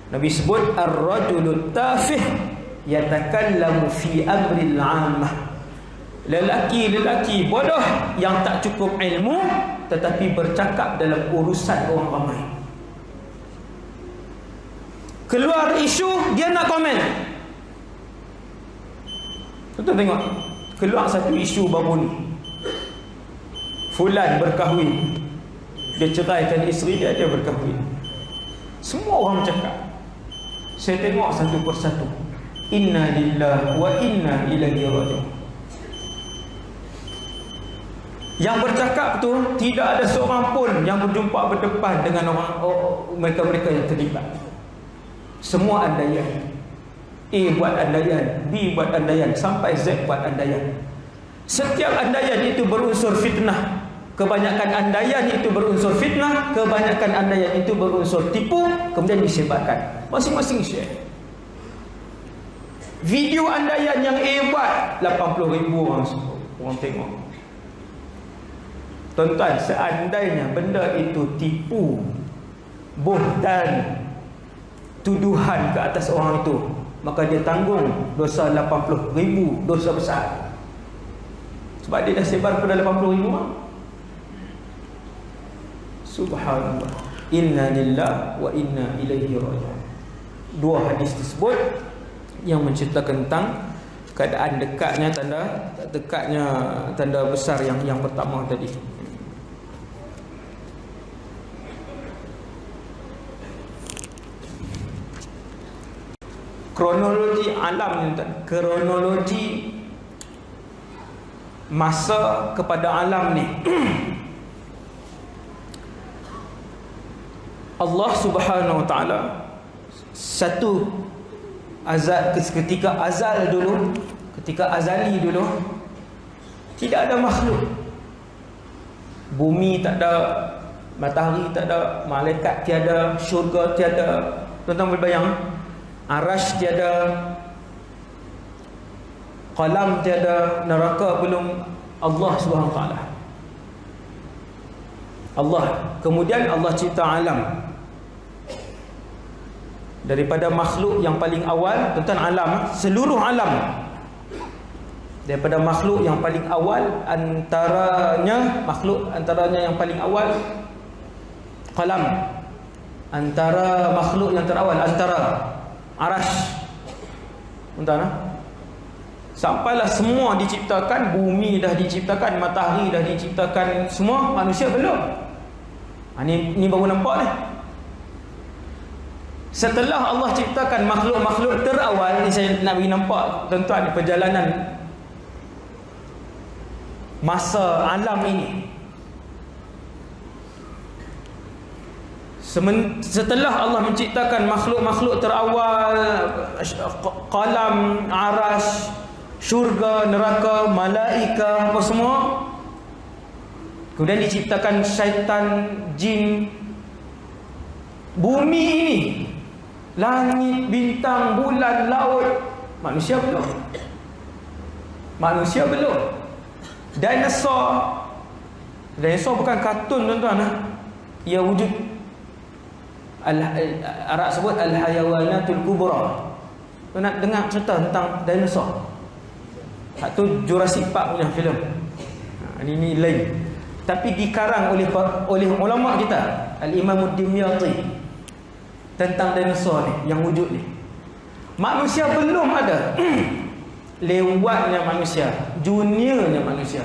Nabi sebut ar-rajulu tafih yatakallamu fi amril 'ammah. Lelaki bodoh yang tak cukup ilmu tetapi bercakap dalam urusan orang ramai. Keluar isu, dia nak komen. Kita tengok, keluar satu isu baru ni, fulan berkahwin, dia ceraikan isteri dia, dia berkahwin. Semua orang cakap. Saya tengok satu persatu. Inna lillahi wa inna ilaihi raji'un. Yang bercakap tu tidak ada seorang pun yang berjumpa berdepan dengan orang mereka-mereka yang terlibat. Semua andaian. A buat andaian, B buat andaian, sampai Z buat andaian. Setiap andaian itu berunsur fitnah. Kebanyakan andaian itu berunsur fitnah, kebanyakan andaian itu berunsur tipu, kemudian disebarkan. Masing-masing share. Video andaian yang A buat 80,000 orang tengok. Tuan-tuan, seandainya benda itu tipu, buhtan, tuduhan ke atas orang itu, maka dia tanggung dosa 80,000, dosa besar. Sebab dia dah sebar kepada 80,000 orang. Subhanallah. Inna lillahi wa inna ilaihi raji'un. Dua hadis tersebut yang menceritakan tentang keadaan dekatnya tanda besar yang pertama tadi. Kronologi alam ni, kronologi masa kepada alam ni. Allah Subhanahu Wa Taala satu ketika azal dulu, ketika azali dulu, tidak ada makhluk. Bumi tak ada, matahari tak ada, malaikat tiada, syurga tiada. Tuan-tuan berbayang, arash tiada, qalam tiada, neraka belum, Allah Subhanahu Wa Taala. Allah. Kemudian Allah cipta alam. Daripada makhluk yang paling awal, tuan-tuan, alam, seluruh alam. Daripada makhluk yang paling awal, antaranya yang paling awal qalam. Antara makhluk yang terawal, antara arash. Tuan-tuan, sampailah semua diciptakan, bumi dah diciptakan, matahari dah diciptakan, semua, manusia belum. Ini baru nampak ni. Setelah Allah ciptakan makhluk-makhluk terawal ni, saya nak bagi nampak tuan-tuan perjalanan masa alam ini. Setelah Allah menciptakan makhluk-makhluk terawal, qalam, arash, syurga, neraka, malaikah, apa semua, kemudian diciptakan syaitan, jin, bumi ini, langit, bintang, bulan, laut. Manusia belum. Manusia belum. Dinosaur bukan kartun, tuan-tuan. Ia wujud. Arab sebut al-hayawanatul kubra. Tuan nak dengar cerita tentang dinosaur? Satu Jurassic Park punya filem. Ini lain. Tapi dikarang oleh ulama kita, Al-Imam Ad-Dimyati, tentang dinosaur ni, yang wujud ni. Manusia belum ada. Lewatnya manusia, juniornya manusia.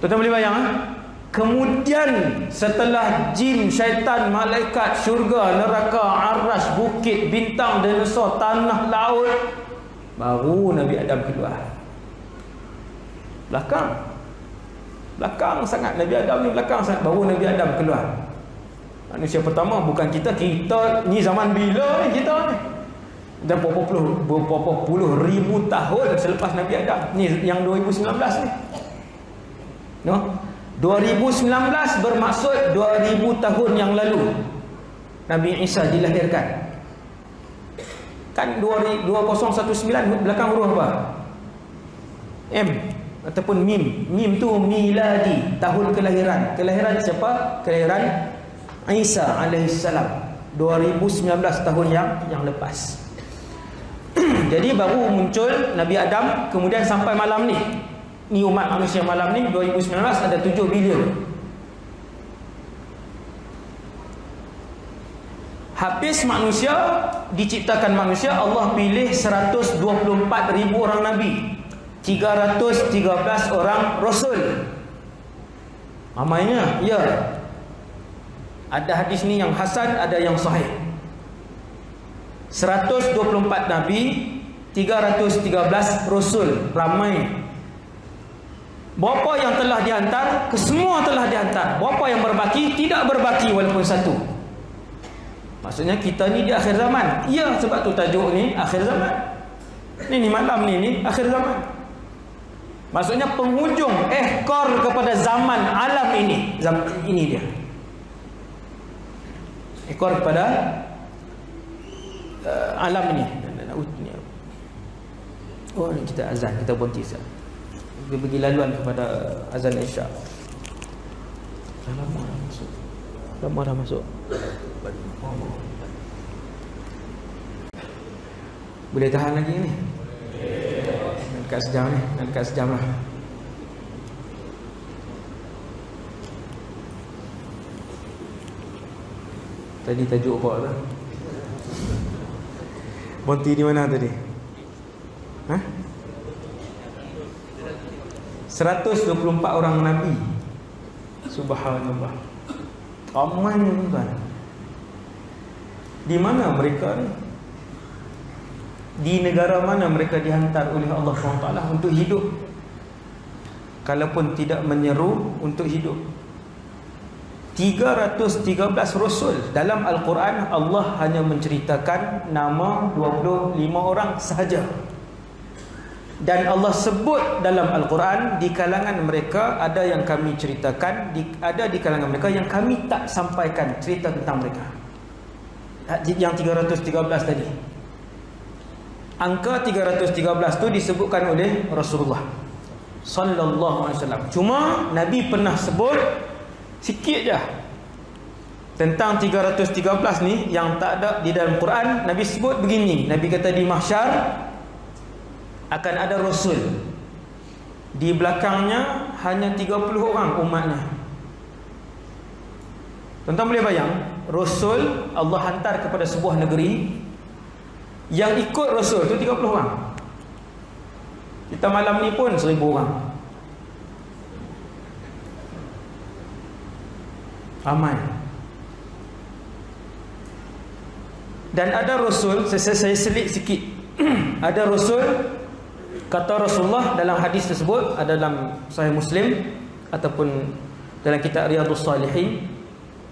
Tuan-tuan boleh bayang, kemudian setelah jin, syaitan, malaikat, syurga, neraka, arash, bukit, bintang, dinosaur, tanah, laut, baru Nabi Adam keluar. Belakang sangat Nabi Adam ni, belakang sangat baru Nabi Adam keluar. Manusia pertama bukan kita ni zaman bila ni kita ni? Dah berapa puluh ribu tahun selepas Nabi Adam. Ni yang 2019 ni. No? 2019 bermaksud 2000 tahun yang lalu Nabi Isa dilahirkan. Kan 2019 belakang huruf apa? M ataupun mim. Mim tu miladi, tahun kelahiran. Kelahiran siapa? Kelahiran Isa alaihissalam 2019 tahun yang lepas. Jadi baru muncul Nabi Adam, kemudian sampai malam ni. Ni umat manusia malam ni 2019 ada 7 bilion. Habis manusia, diciptakan manusia, Allah pilih 124,000 orang Nabi, 313 orang Rasul. Ramainya, ya. Ada hadis ni yang hasan, ada yang sahih. 124 nabi, 313 rasul, ramai. Berapa yang telah dihantar? Kesemua telah dihantar. Berapa yang berbaki? Tidak berbaki walaupun satu. Maksudnya kita ni di akhir zaman. Ya, sebab tu tajuk ni akhir zaman. Ni malam ni akhir zaman. Maksudnya penghujung ekor kepada zaman alam ini. Zaman ini dia. Ekor kepada alam ini. Oh, ni kita azan, kita berhenti sah. Dia bagi laluan kepada azan Isyak. Lama dah masuk. Lama dah masuk. Boleh tahan lagi ni? Dekat sejam ni. Dekat sejam lah. Tadi tajuk apa tu? Berhenti di mana tadi? Ha? 124 orang Nabi. Subhanallah. Ramai tuan. Di mana mereka ni? Di negara mana mereka dihantar oleh Allah SWT untuk hidup? Kalaupun tidak menyeru untuk hidup. 313 rasul. Dalam Al-Quran Allah hanya menceritakan nama 25 orang sahaja. Dan Allah sebut dalam Al-Quran, di kalangan mereka ada yang kami ceritakan, ada di kalangan mereka yang kami tak sampaikan cerita tentang mereka. Yang 313 tadi. Angka 313 tu disebutkan oleh Rasulullah sallallahu alaihi wasallam. Cuma Nabi pernah sebut sikit je tentang 313 ni yang tak ada di dalam Quran. Nabi sebut begini. Nabi kata di mahsyar akan ada rasul, di belakangnya hanya 30 orang umatnya. Tuan-tuan boleh bayang, rasul Allah hantar kepada sebuah negeri, yang ikut rasul tu 30 orang. Kita malam ni pun 1000 orang. Ramai. Dan ada rasul, saya selit sikit. Ada rasul, kata Rasulullah dalam hadis tersebut, ada dalam Sahih Muslim ataupun dalam kitab Riyadhus Salihin,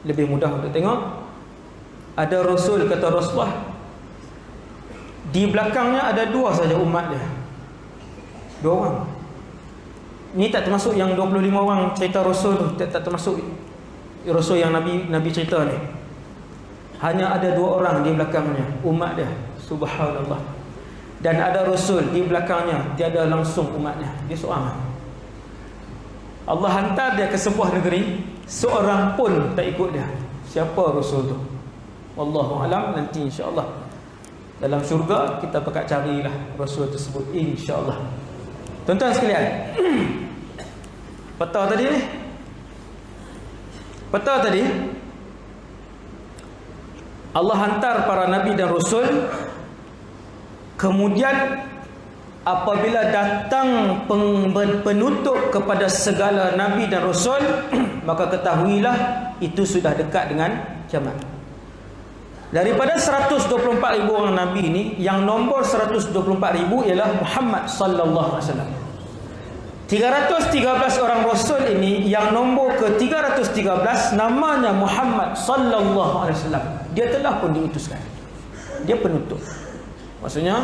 lebih mudah untuk tengok. Ada rasul, kata Rasulullah, di belakangnya ada 2 saja umat dia. 2 orang. Ini tak termasuk yang 25 orang cerita rasul tu, tak termasuk rasul yang Nabi cerita ni. Hanya ada 2 orang di belakangnya umat dia. Subhanallah. Dan ada rasul di belakangnya, tiada langsung umatnya. Dia seorang. Allah hantar dia ke sebuah negeri, seorang pun tak ikut dia. Siapa rasul tu? Wallahu alam. Nanti insya-Allah dalam syurga kita bakal carilah rasul tersebut, insya-Allah. Tuan-tuan sekalian, peta tadi ni, peta tadi Allah hantar para nabi dan rasul. Kemudian apabila datang penutup kepada segala nabi dan rasul, maka ketahuilah itu sudah dekat dengan kiamat. Daripada 124,000 orang nabi ini, yang nombor 124,000 ialah Muhammad sallallahu alaihi wasallam. 313 orang rasul ini, yang nombor ke-313 namanya Muhammad sallallahu alaihi wasallam. Dia telah pun diutuskan. Dia penutup. Maksudnya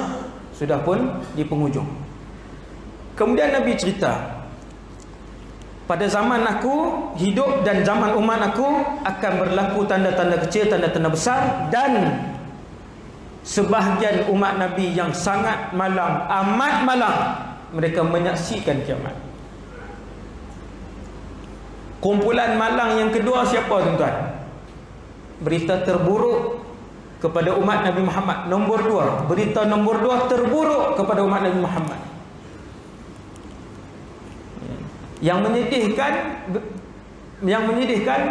sudah pun di penghujung. Kemudian Nabi cerita, pada zaman aku hidup dan zaman umat aku akan berlaku tanda-tanda kecil, tanda-tanda besar, dan sebahagian umat Nabi yang sangat malang, amat malang, mereka menyaksikan kiamat. Kumpulan malang yang kedua siapa tuan-tuan? Berita terburuk kepada umat Nabi Muhammad. Nombor 2, berita nombor 2 terburuk kepada umat Nabi Muhammad. Yang menyedihkan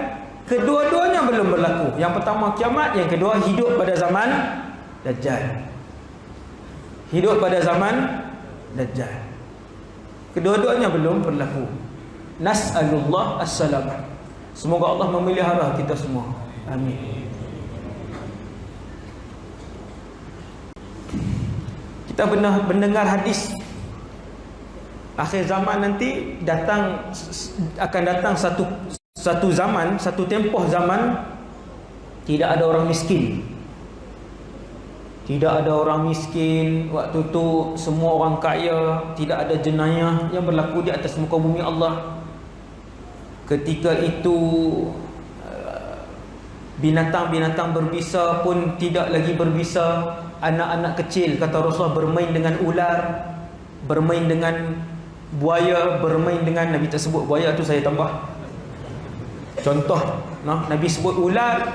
kedua-duanya belum berlaku. Yang pertama kiamat, yang kedua hidup pada zaman Dajjal. Hidup pada zaman Dajjal. Kedua-duanya belum berlaku. Nas'alullah as-salamah. Semoga Allah memelihara kita semua. Amin. Kita mendengar hadis akhir zaman nanti akan datang satu zaman, satu tempoh zaman tidak ada orang miskin. Tidak ada orang miskin. Waktu tu semua orang kaya. Tidak ada jenayah yang berlaku di atas muka bumi Allah. Ketika itu binatang-binatang berbisa pun tidak lagi berbisa. Anak-anak kecil, kata Rasulullah, bermain dengan ular, bermain dengan buaya, bermain dengan, Nabi tak sebut buaya tu, saya tambah contoh, Nabi sebut ular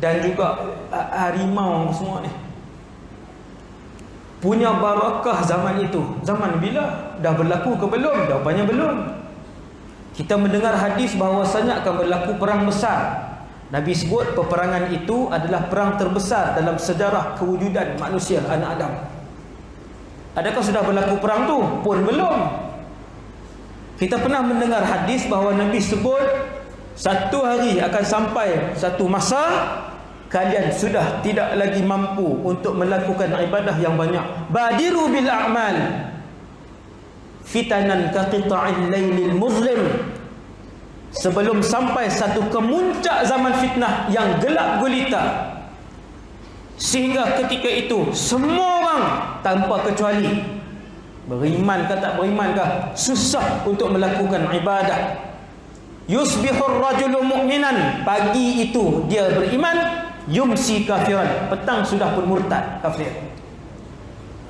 dan juga harimau semua ni. Punya barakah zaman itu. Zaman bila? Dah berlaku ke belum? Jawapannya belum. Kita mendengar hadis bahawasanya akan berlaku perang besar. Nabi sebut peperangan itu adalah perang terbesar dalam sejarah kewujudan manusia, anak Adam. Adakah sudah berlaku perang tu? Pun belum. Kita pernah mendengar hadis bahawa Nabi sebut satu hari akan sampai satu masa kalian sudah tidak lagi mampu untuk melakukan ibadah yang banyak. Badiru bil a'mal fitanan ka qita'il lailil muzlim. Sebelum sampai satu kemuncak zaman fitnah yang gelap gulita, sehingga ketika itu semua orang tanpa kecuali, beriman ke tak beriman ke, susah untuk melakukan ibadah. Yusbihur rajulu mu'minan, pagi itu dia beriman, yumsi kafiran, petang sudah pun murtad kafir.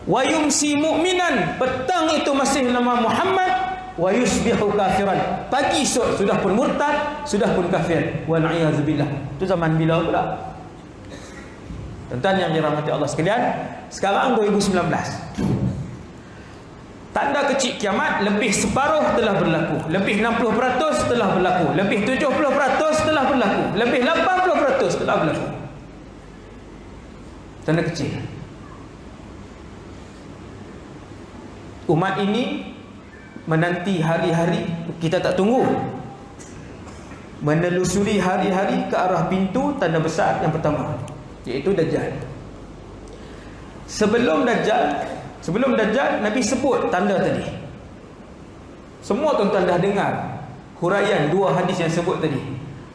Wa yumsi mu'minan, petang itu masih nama Muhammad, wa yusbihu kafiran, pagi esok sudah pun murtad, sudah pun kafir. Wal a'yadzubillah. Itu zaman bila pula? Tuan-tuan yang dirahmati Allah sekalian, sekarang 2019. Tanda kecil kiamat, lebih separuh telah berlaku, lebih 60% telah berlaku, lebih 70% telah berlaku, lebih 80% telah berlaku. Tanda kecil. Umat ini menanti hari-hari, kita tak tunggu, menelusuri hari-hari ke arah pintu tanda besar yang pertama, iaitu Dajjal. Sebelum Dajjal Nabi sebut tanda tadi. Semua tuan-tuan dah dengar huraian dua hadis yang sebut tadi.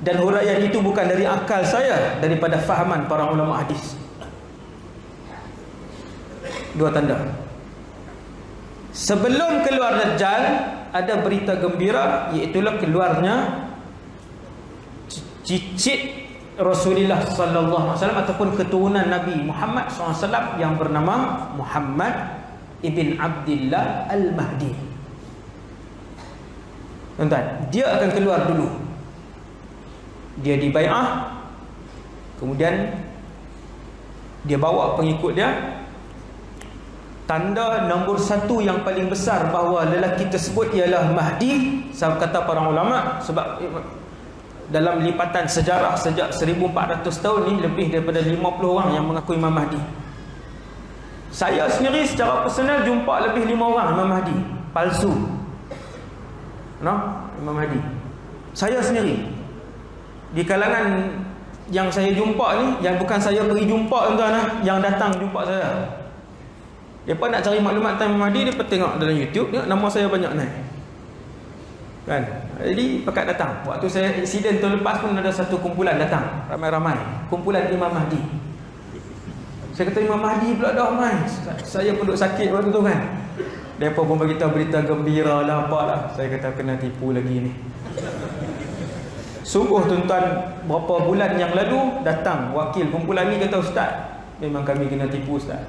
Dan huraian itu bukan dari akal saya, daripada fahaman para ulama hadis. Dua tanda. Sebelum keluar Dajjal, ada berita gembira, iaitulah keluarnya cicit Rasulullah sallallahu alaihi wasallam ataupun keturunan Nabi Muhammad sallallahu alaihi wasallam yang bernama Muhammad ibn Abdullah Al-Mahdi. Tuan-tuan, dia akan keluar dulu. Dia dibai'ah, kemudian dia bawa pengikut dia. Tanda nombor satu yang paling besar bahawa lelaki tersebut ialah Mahdi, kata para ulama, sebab dalam lipatan sejarah sejak 1400 tahun ni, lebih daripada 50 orang yang mengaku Imam Mahdi. Saya sendiri secara personal jumpa lebih 5 orang Imam Mahdi palsu. Imam Mahdi. Saya sendiri, di kalangan yang saya jumpa ni, yang bukan saya pergi jumpa tuan-tuan, yang datang jumpa saya, mereka nak cari maklumat tentang Imam Mahdi, dia tengok dalam YouTube, tengok nama saya banyak naik, kan? Jadi pakat datang. Waktu saya insiden tahun lepas pun ada satu kumpulan datang, ramai-ramai, kumpulan Imam Mahdi. Saya kata Imam Mahdi pula dah mai. Saya pun duk sakit waktu tu kan. Mereka pun beritahu berita gembira lah, apalah. Saya kata kena tipu lagi ni. Sungguh tuan-tuan, berapa bulan yang lalu datang wakil kumpulan ni, kata Ustaz, memang kami kena tipu Ustaz.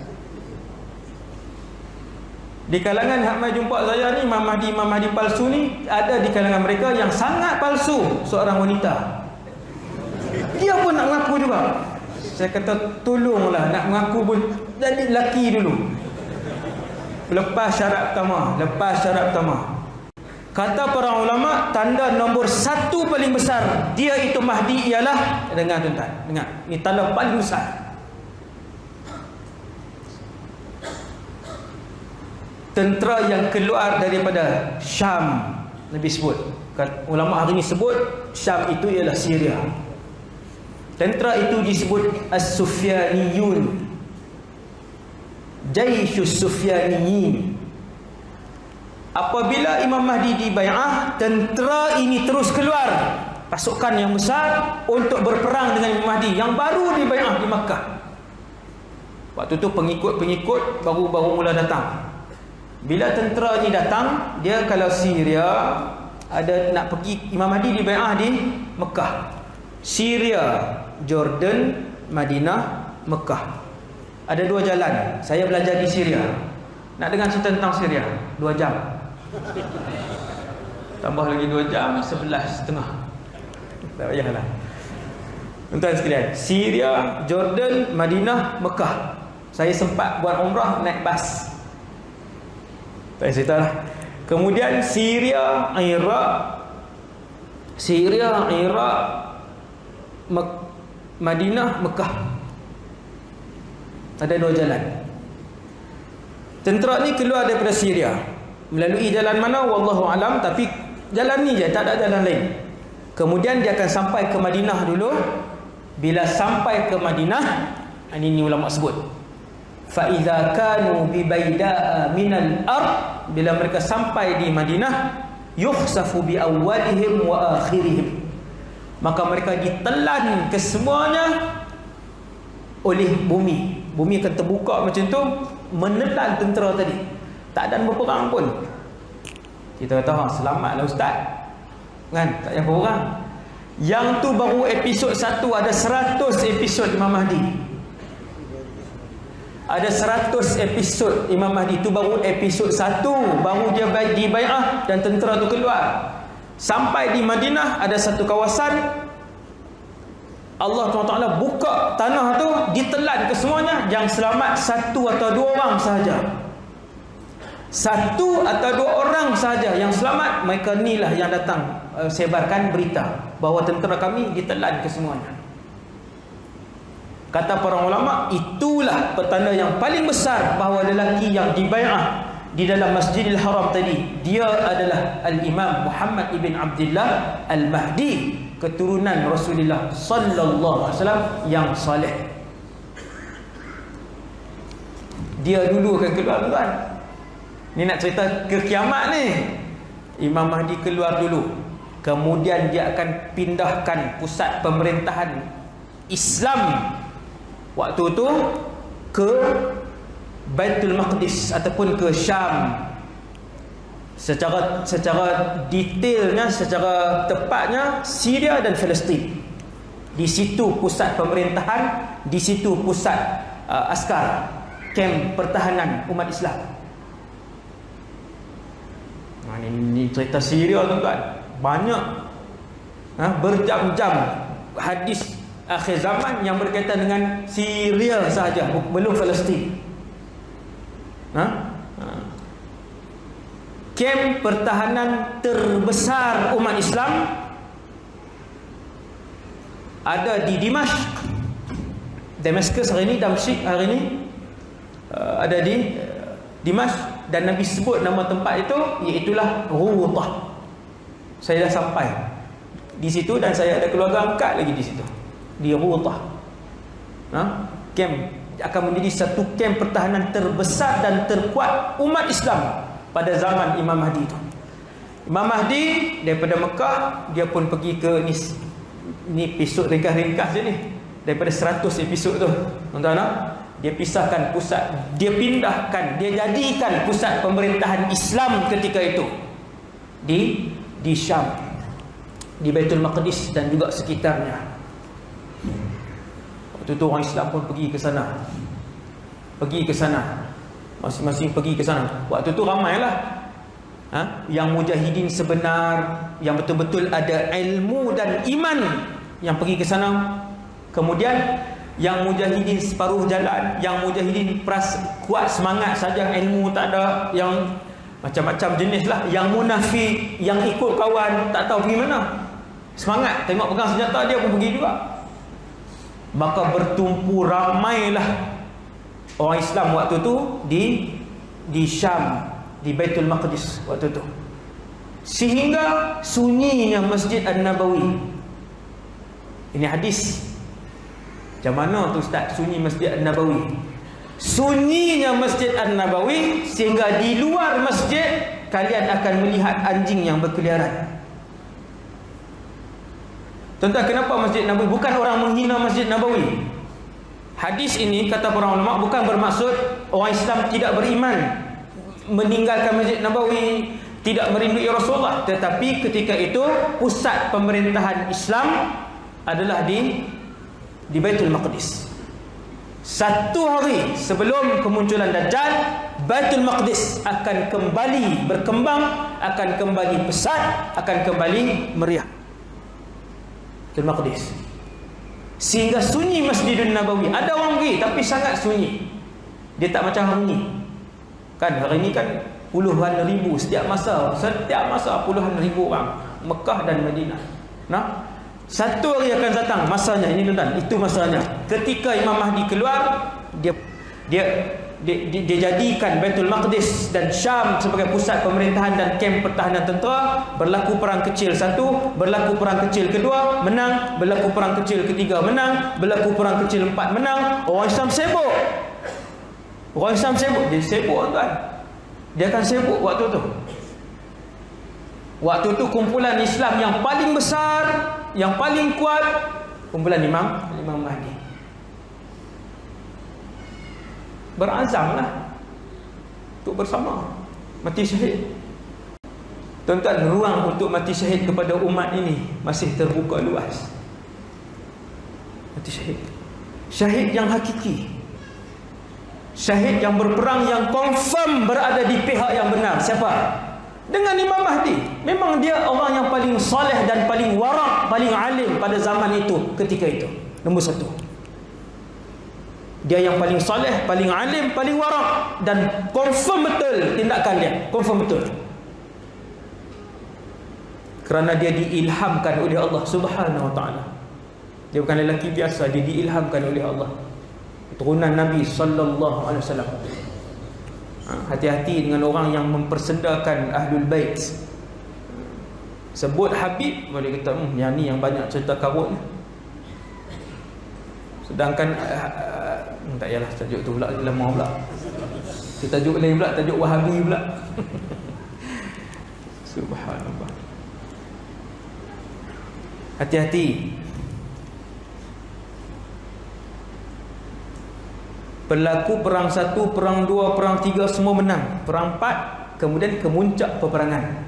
Di kalangan hak mai jumpa saya ni, Imam Mahdi palsu ni, ada di kalangan mereka yang sangat palsu, seorang wanita. Dia pun nak mengaku juga. Saya kata tolonglah, nak mengaku pun jadi lelaki dulu. Lepas syarat pertama. Kata para ulama, tanda nombor satu paling besar dia itu Mahdi ialah, dengar tuan-tuan, dengar, ni tanda paling besar. Tentera yang keluar daripada Syam, Nabi sebut Ulama hari ini sebut Syam itu ialah Syria. Tentera itu disebut As-Sufyaniyun, Jaisyus Sufyaniyin. Apabila Imam Mahdi dibai'ah, tentera ini terus keluar, pasukan yang besar untuk berperang dengan Imam Mahdi yang baru dibai'ah di Makkah. Waktu tu pengikut-pengikut baru mula datang. Bila tentera ni datang, dia kalau Syria ada nak pergi, Imam Mahdi dibai'ah di Mekah. Syria, Jordan, Madinah, Mekah. Ada 2 jalan. Saya belajar di Syria. Nak dengar cerita tentang Syria 2 jam. Tambah lagi 2 jam, 11.30. Tak payahlah. Tuan-tuan sekalian, Syria, Jordan, Madinah, Mekah. Saya sempat buat umrah naik bas. Tak cerita lah. Kemudian Syria, Iraq, Madinah, Mekah. Ada 2 jalan. Tentera ni keluar daripada Syria. Melalui jalan mana wallahu alam, tapi jalan ni je, tak ada jalan lain. Kemudian dia akan sampai ke Madinah dulu. Bila sampai ke Madinah, ini ulama sebut, fa idza kanu bi baida'a minal ard, bila mereka sampai di Madinah, yukhsafu bi awwalihim wa akhirihim, maka mereka ditelan kesemuanya oleh bumi. Bumi akan terbuka macam tu, menelan tentera tadi. Tak ada berperang pun. Kita kata, selamatlah ustaz, kan? Tak payah berperang. Yang tu baru episod 1. Ada 100 episod Imam Mahdi. Ada 100 episod Imam Mahdi. Tu baru episod 1. Baru dia dibai'ah dan tentera tu keluar. Sampai di Madinah ada satu kawasan, Allah SWT buka tanah tu, ditelan kesemuanya. Yang selamat 1 atau 2 orang sahaja. 1 atau 2 orang sahaja yang selamat. Mereka ni lah yang datang sebarkan berita bahawa tentera kami ditelan kesemuanya. Kata para ulama, itulah petanda yang paling besar bahawa lelaki yang dibai'ah di dalam Masjidil Haram tadi, dia adalah Al-Imam Muhammad ibn Abdullah Al-Mahdi, keturunan Rasulullah sallallahu alaihi wasallam yang saleh. Dia dulu akan keluar tuan. Ni nak cerita ke kiamat ni. Imam Mahdi keluar dulu. Kemudian dia akan pindahkan pusat pemerintahan Islam waktu tu ke Baitul Maqdis ataupun ke Syam. Secara detailnya, secara tepatnya Syria dan Palestin. Di situ pusat pemerintahan, di situ pusat askar, kem pertahanan umat Islam. Ini cerita Syria tuan-tuan. Banyak berjam-jam hadis akhir zaman yang berkaitan dengan Syria sahaja, belum Palestin. Kem pertahanan terbesar umat Islam ada di Damascus hari ini, Damsyik hari ini, ada di Dimashq, dan Nabi sebut nama tempat itu, iaitulah Ghutah. Saya dah sampai di situ dan saya ada keluarga angkat lagi di situ, di Ghutah. Kem akan menjadi satu kem pertahanan terbesar dan terkuat umat Islam pada zaman Imam Mahdi itu. Imam Mahdi daripada Mekah, dia pun pergi ke ni episod ringkas-ringkas je ni, daripada 100 episod tu tuan-tuan. Dia pisahkan pusat, dia pindahkan, dia jadikan pusat pemerintahan Islam ketika itu di Syam, di Baitul Maqdis dan juga sekitarnya. Waktu tu orang Islam pun pergi ke sana, masing-masing pergi ke sana. Waktu tu ramailah yang mujahidin sebenar, yang betul-betul ada ilmu dan iman yang pergi ke sana. Kemudian yang mujahidin separuh jalan, yang mujahidin kuat semangat saja, ilmu tak ada, yang macam-macam jenis lah, yang munafik, yang ikut kawan, tak tahu pergi mana, semangat tengok pegang senjata dia pun pergi juga. Maka bertumpu ramailah orang Islam waktu tu di Syam, di Baitul Maqdis waktu tu. sehingga sunyinya Masjid An-Nabawi. Ini hadis. Macam mana tu Ustaz sunyi Masjid An-Nabawi? Sunyinya Masjid An-Nabawi sehingga di luar masjid kalian akan melihat anjing yang berkeliaran. Tuan-tuan, kenapa Masjid Nabawi? Bukan orang menghina Masjid Nabawi. Hadis ini kata para ulama bukan bermaksud orang Islam tidak beriman meninggalkan Masjid Nabawi, tidak merindui Rasulullah, tetapi ketika itu pusat pemerintahan Islam adalah di Baitul Maqdis. Satu hari sebelum kemunculan Dajjal, Baitul Maqdis akan kembali berkembang, akan kembali pesat, akan kembali meriah. Baitul Maqdis. Sehingga sunyi Masjidun Nabawi. Ada orang pergi tapi sangat sunyi. Dia tak macam hari ini. Kan hari ini kan puluhan ribu setiap masa puluhan ribu orang Mekah dan Madinah. Nah, satu hari akan datang masanya ini tuan-tuan, itu masanya. Ketika Imam Mahdi keluar, dia jadikan Baitul Maqdis dan Syam sebagai pusat pemerintahan dan kem pertahanan tentera. Berlaku perang kecil satu, berlaku perang kecil kedua, menang, berlaku perang kecil ketiga, menang, berlaku perang kecil empat, menang. Orang Islam sibuk. Orang Islam sibuk, dia sibuk tuan. Dia akan sibuk waktu tu. Waktu tu kumpulan Islam yang paling besar, yang paling kuat, kumpulan Imam Mahdi. Berazamlah untuk bersama mati syahid. Tuan-tuan, ruang untuk mati syahid kepada umat ini masih terbuka luas. Mati syahid, syahid yang hakiki, syahid yang berperang, yang confirm berada di pihak yang benar. Siapa? Dengan Imam Mahdi. Memang dia orang yang paling soleh dan paling warak, paling alim pada zaman itu, ketika itu. Nombor satu, dia yang paling soleh, paling alim, paling warak, dan confirm betul tindakan dia, confirm betul. Kerana dia diilhamkan oleh Allah Subhanahu wa ta'ala. Dia bukan lelaki biasa, dia diilhamkan oleh Allah, keturunan Nabi sallallahu alaihi wasallam. Hati-hati dengan orang yang mempersendakan Ahlul Bait. Sebut Habib, boleh kata yang ni yang banyak cerita karut. Sedangkan tak yalah, tajuk tu pula lama pula. Kita tajuk lain pula, tajuk Wahabi pula. Subhanallah. Hati-hati. Berlaku perang 1, perang 2, perang 3 semua menang. Perang 4, kemudian kemuncak peperangan.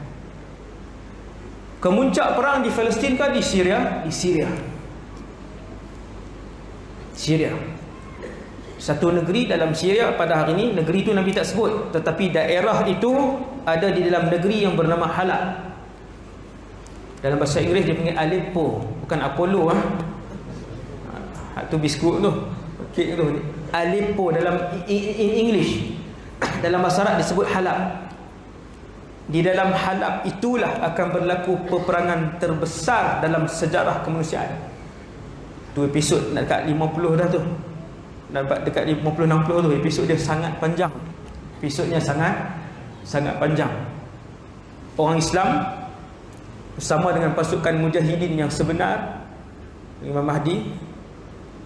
Kemuncak perang di Palestin ke di Syria? Di Syria. Syria. Satu negeri dalam Syria pada hari ini, negeri itu Nabi tak sebut, tetapi daerah itu ada di dalam negeri yang bernama Halab. Dalam bahasa Inggeris dia panggil Aleppo, bukan Apollo tu biskut tu, kek tu. Aleppo dalam English. Dalam bahasa Arab disebut Halab. Di dalam Halab itulah akan berlaku peperangan terbesar dalam sejarah kemanusiaan. Tu episod nak dekat 50 dah tu. Dapat dekat 50-60 tu, episod dia sangat panjang. Episodnya sangat panjang. Orang Islam bersama dengan pasukan mujahidin yang sebenar, Imam Mahdi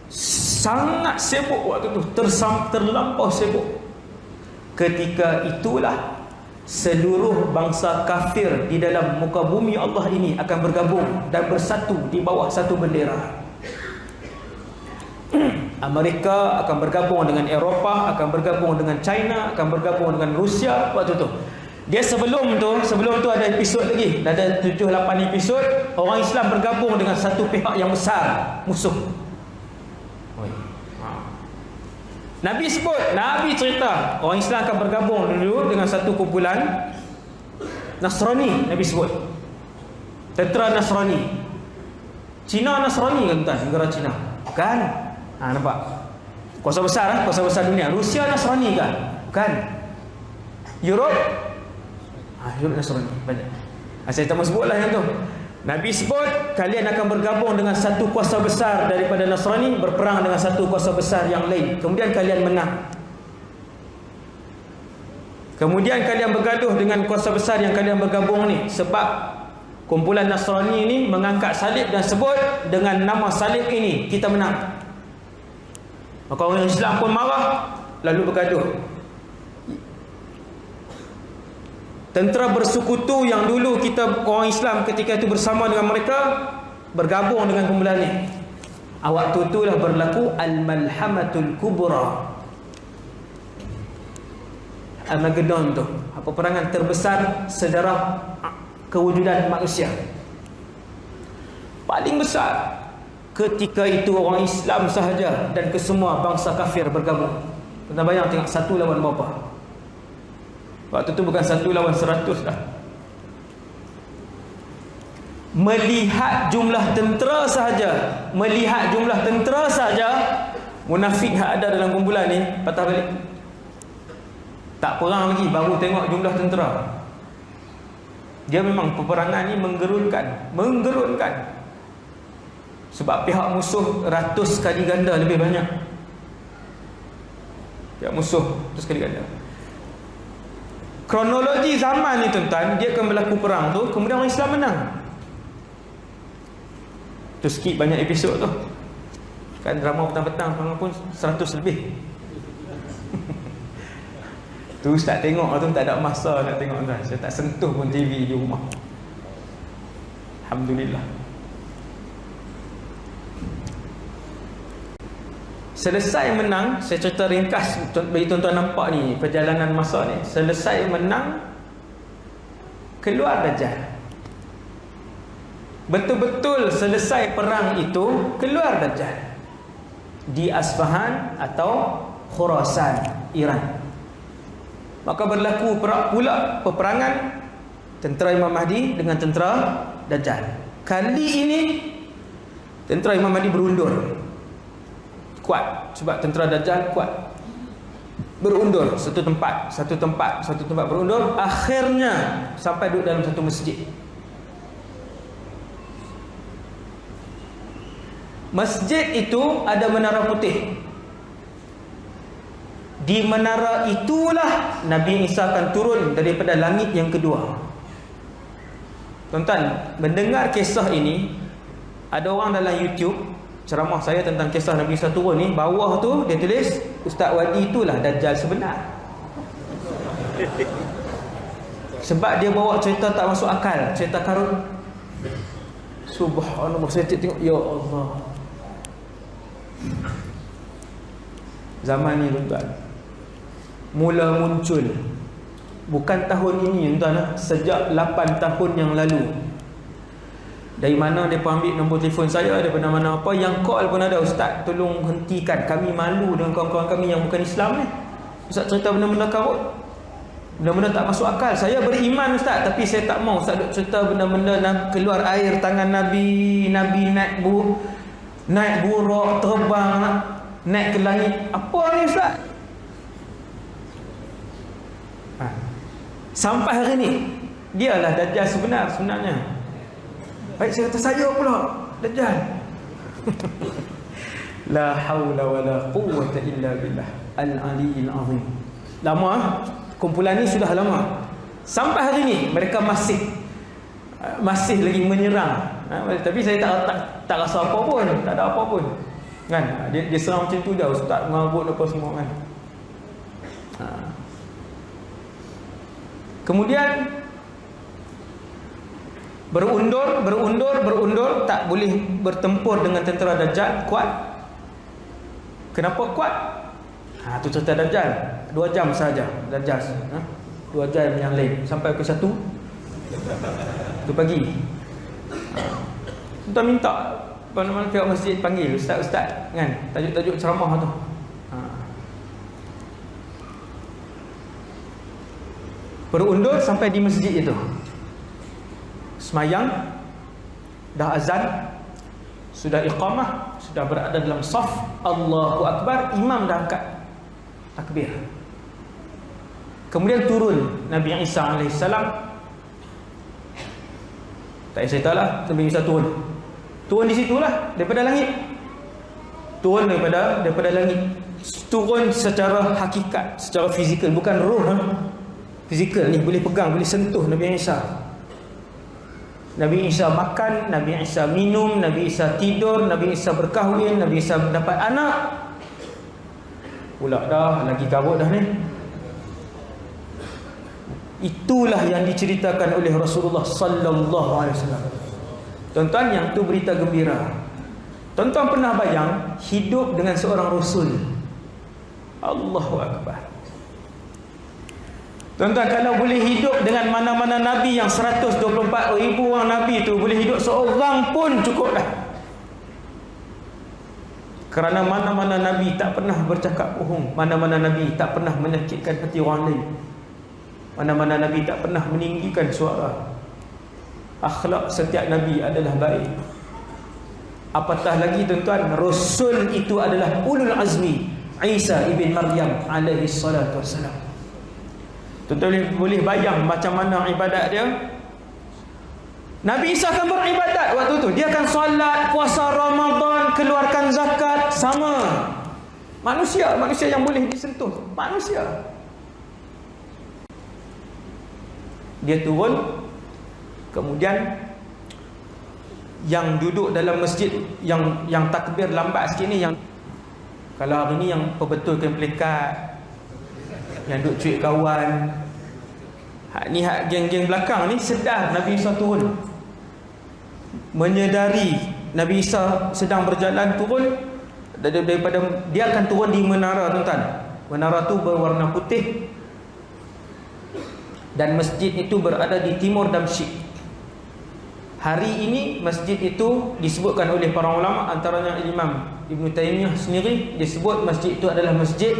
sangat sibuk waktu tu, terlampau sibuk. Ketika itulah seluruh bangsa kafir di dalam muka bumi Allah ini akan bergabung dan bersatu di bawah satu bendera. Amerika akan bergabung dengan Eropah, akan bergabung dengan China, akan bergabung dengan Rusia waktu tu. Dia sebelum tu ada episod lagi, ada 7-8 episod orang Islam bergabung dengan satu pihak yang besar, musuh. Nabi sebut, Nabi cerita orang Islam akan bergabung dulu dengan satu kumpulan Nasrani. Nabi sebut tentera Nasrani. Cina Nasrani kan tuan, negara Cina kan? Nampak kuasa besar dunia. Rusia Nasrani kan? Europe Europe Nasrani banyak. Saya tak mau sebutlah yang tu. Nabi sebut kalian akan bergabung dengan satu kuasa besar daripada Nasrani, berperang dengan satu kuasa besar yang lain, kemudian kalian menang. Kemudian kalian bergaduh dengan kuasa besar yang kalian bergabung ni, sebab kumpulan Nasrani ini mengangkat salib dan sebut dengan nama salib ini kita menang. Maka orang Islam pun marah, lalu bergaduh. Tentera bersekutu yang dulu kita orang Islam ketika itu bersama dengan mereka bergabung dengan kumpulan ni. Waktu itulah berlaku Al-Malhamatul Kubra, Armageddon tu, peperangan terbesar sejarah kewujudan manusia. Paling besar. Ketika itu orang Islam sahaja dan kesemua bangsa kafir bergabung. Pernah bayang tengok satu lawan berapa? Waktu tu bukan 1 lawan 100 dah. Melihat jumlah tentera sahaja, munafik yang ada dalam kumpulan ni patah balik. Tak perang lagi, baru tengok jumlah tentera. Dia memang peperangan ni menggerunkan. Sebab pihak musuh ratus kali ganda lebih banyak. Pihak musuh ratus kali ganda. Kronologi zaman ni tuan-tuan, dia akan berlaku perang tu, kemudian orang Islam menang. Tu skip banyak episod tu. Kan drama petang-petang pun 100 lebih. Tu Ustaz tengok tu tak ada masa nak tengok tuan. Saya tak sentuh pun TV di rumah. Alhamdulillah. Selesai menang, saya cerita ringkas bagi tuan-tuan nampak ni perjalanan masa ni. Selesai menang, keluar Dajjal. Betul-betul selesai perang itu, keluar Dajjal di Asfahan atau Khurasan, Iran. Maka berlaku pula peperangan tentera Imam Mahdi dengan tentera Dajjal. Kali ini tentera Imam Mahdi berundur. Kuat, sebab tentera Dajjal kuat. Berundur satu tempat berundur. Akhirnya sampai duduk dalam satu masjid. Masjid itu ada menara putih. Di menara itulah Nabi Isa akan turun daripada langit yang kedua. Tuan-tuan, mendengar kisah ini, ada orang dalam YouTube ceramah saya tentang kisah Nabi Isa turun ni, bawah tu dia tulis, Ustaz Wadi itulah Dajjal sebenar. Sebab dia bawa cerita tak masuk akal, cerita karun. Subhanallah, saya tengok, ya Allah. Zaman ni tuan-tuan mula muncul, bukan tahun ini tuan-tuan, sejak 8 tahun yang lalu. Dari mana dia ambil nombor telefon saya, daripada mana apa, yang call pun ada, Ustaz tolong hentikan, kami malu dengan kawan-kawan kami yang bukan Islam ni. Ustaz cerita benda-benda karut, benda-benda tak masuk akal. Saya beriman Ustaz, tapi saya tak mau Ustaz cerita benda-benda keluar air tangan Nabi naik buruk, terbang, naik ke langit. Apa ni Ustaz? Sampai hari ni dialah Dajjal sebenarnya. Baik, saya kata saya pula Dajjal. La haula wala quwwata illa billah al-aliyyil azim. Lama, kumpulan ni sudah lama. Sampai hari ni mereka masih lagi menyerang. Tapi saya tak rasa apa pun, tak ada apa pun. Kan? Dia serang macam tu dah, Ustaz mengarut apa semua kan. Kemudian berundur, tak boleh bertempur dengan tentera Dajjal. Kuat. Kenapa kuat? Tu cerita Dajjal. 2 jam saja Dajjal. 2 jam yang lain sampai ke 1 tu pagi. Kita minta mana-mana pihak masjid panggil ustaz kan, tajuk ceramah tu. Berundur sampai di masjid itu. Semayang, dah azan, sudah iqamah, sudah berada dalam saf, Allahu Akbar, imam dah angkat takbir. Kemudian turun Nabi Isa AS. Tak saya tahu lah, Nabi Isa turun di situlah, daripada langit. Turun daripada langit. Turun secara hakikat, secara fizikal, bukan roh. fizikal ni, boleh pegang, boleh sentuh Nabi Isa. Nabi Isa makan, Nabi Isa minum, Nabi Isa tidur, Nabi Isa berkahwin, Nabi Isa dapat anak. Pula dah lagi kabut dah ni. Itulah yang diceritakan oleh Rasulullah sallallahu alaihi wasallam. Tuan-tuan, yang tu berita gembira. Tuan-tuan pernah bayang hidup dengan seorang rasul? Allahu akbar. Tuan-tuan, kalau boleh hidup dengan mana-mana nabi yang 124,000 orang nabi tu, boleh hidup seorang pun cukup dah. Kerana mana-mana nabi tak pernah bercakap bohong, mana-mana nabi tak pernah menyakitkan hati orang lain, mana-mana nabi tak pernah meninggikan suara. Akhlak setiap nabi adalah baik. Apatah lagi tuan-tuan, rasul itu adalah ulul azmi, Isa ibn Maryam alaihi salatu wassalam. Tuan-tuan boleh bayang macam mana ibadat dia. Nabi Isa akan beribadat waktu tu. Dia akan solat, puasa Ramadan, keluarkan zakat. Sama. Manusia yang boleh disentuh. Manusia. Dia turun. Kemudian yang duduk dalam masjid, yang takbir lambat sikit ni, yang kalau hari ni yang perbetulkan pelikat, yang duk cuik kawan, ni hak geng-geng belakang ni sedar Nabi Isa turun, menyedari Nabi Isa sedang berjalan turun daripada, dia akan turun di menara tuan-tuan. Menara tu berwarna putih dan masjid itu berada di timur Damsyik. Hari ini masjid itu disebutkan oleh para ulama, antaranya Imam Ibn Taymiyah sendiri, disebut masjid itu adalah Masjid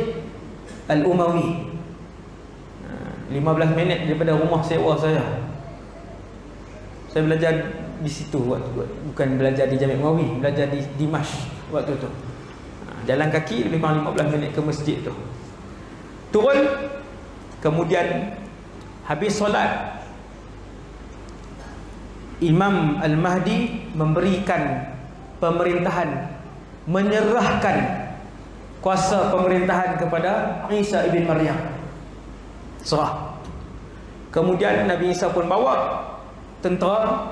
Al-Umawi. 15 minit daripada rumah sewa saya. Saya belajar di situ bukan belajar di Jami' Umawi, belajar di Dimash waktu tu. Jalan kaki lebih kurang 15 minit ke masjid tu. Turun, kemudian habis solat, Imam Al-Mahdi memberikan pemerintahan, menyerahkan kuasa pemerintahan kepada Isa ibn Maryam. Serah. Kemudian Nabi Isa pun bawa tentera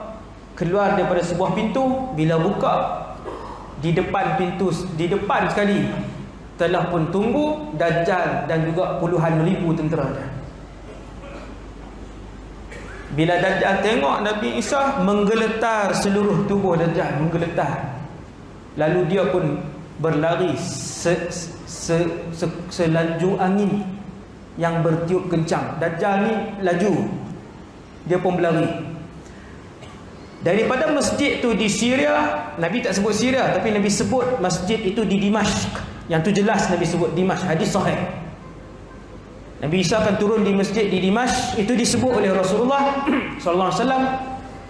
keluar daripada sebuah pintu. Bila buka, di depan pintu, di depan sekali telah pun tunggu Dajjal dan juga puluhan ribu tentera dia. Bila Dajjal tengok Nabi Isa, menggeletar seluruh tubuh Dajjal, menggeletar. Lalu dia pun berlari selaju angin yang bertiup kencang. Dajjal ni laju, dia pun berlari. Daripada masjid tu di Syria, Nabi tak sebut Syria, tapi Nabi sebut masjid itu di Dimashq. Yang tu jelas Nabi sebut Dimashq, hadis sahih. Nabi Isa akan turun di masjid di Dimashq, itu disebut oleh Rasulullah sallallahu alaihi wasallam.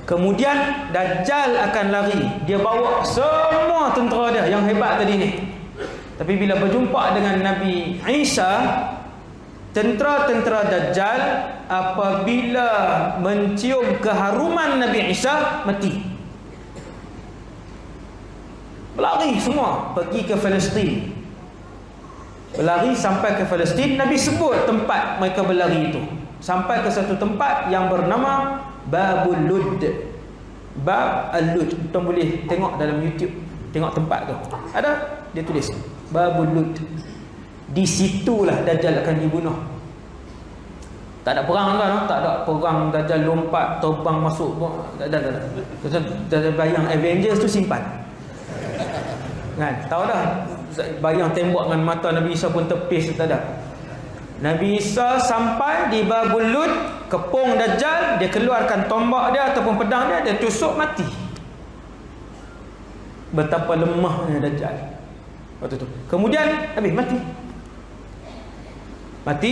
Kemudian Dajjal akan lari, dia bawa semua tentera dia yang hebat tadi ni. Tapi bila berjumpa dengan Nabi Isa, tentera-tentera Dajjal apabila mencium keharuman Nabi Isa, mati. Berlari semua pergi ke Palestin. Berlari sampai ke Palestin. Nabi sebut tempat mereka berlari itu. Sampai ke satu tempat yang bernama Babul Lud. Bab Al-Lud. Tuan boleh tengok dalam YouTube, tengok tempat tu. Ada, dia tulis Babul Lud. Di situlah Dajjal akan dibunuh. Tak ada perang kan? Tak ada perang Dajjal lompat terbang masuk. Tak ada. Kita bayang Avengers tu simpan. Kan? Tahu dah. Bayang tembak dengan mata Nabi Isa pun tepis, tak ada. Nabi Isa sampai di Babul Lud, kepung Dajjal, dia keluarkan tombak dia ataupun pedang dia, dia tusuk, mati. Betapa lemahnya Dajjal waktu tu. Kemudian habis, mati.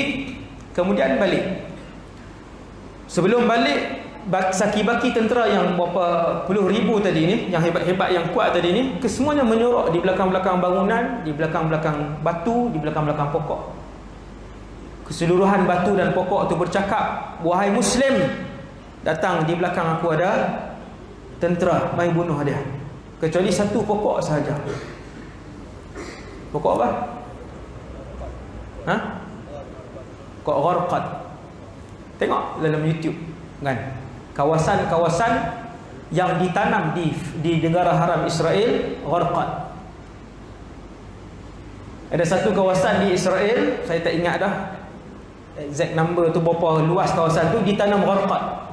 Kemudian balik. Sebelum balik, saki-baki tentera yang berapa puluh ribu tadi ni, yang hebat-hebat, yang kuat tadi ni, kesemuanya menyorok di belakang-belakang bangunan, di belakang-belakang batu, di belakang-belakang pokok. Keseluruhan batu dan pokok tu bercakap, wahai Muslim, datang di belakang aku ada tentera, mai bunuh dia. Kecuali satu pokok sahaja. Pokok apa? Pokok Gharqad. Tengok dalam YouTube kan, kawasan-kawasan yang ditanam di negara haram Israel, Gharqad. Ada satu kawasan di Israel, saya tak ingat dah exact number tu berapa luas kawasan tu, ditanam Gharqad.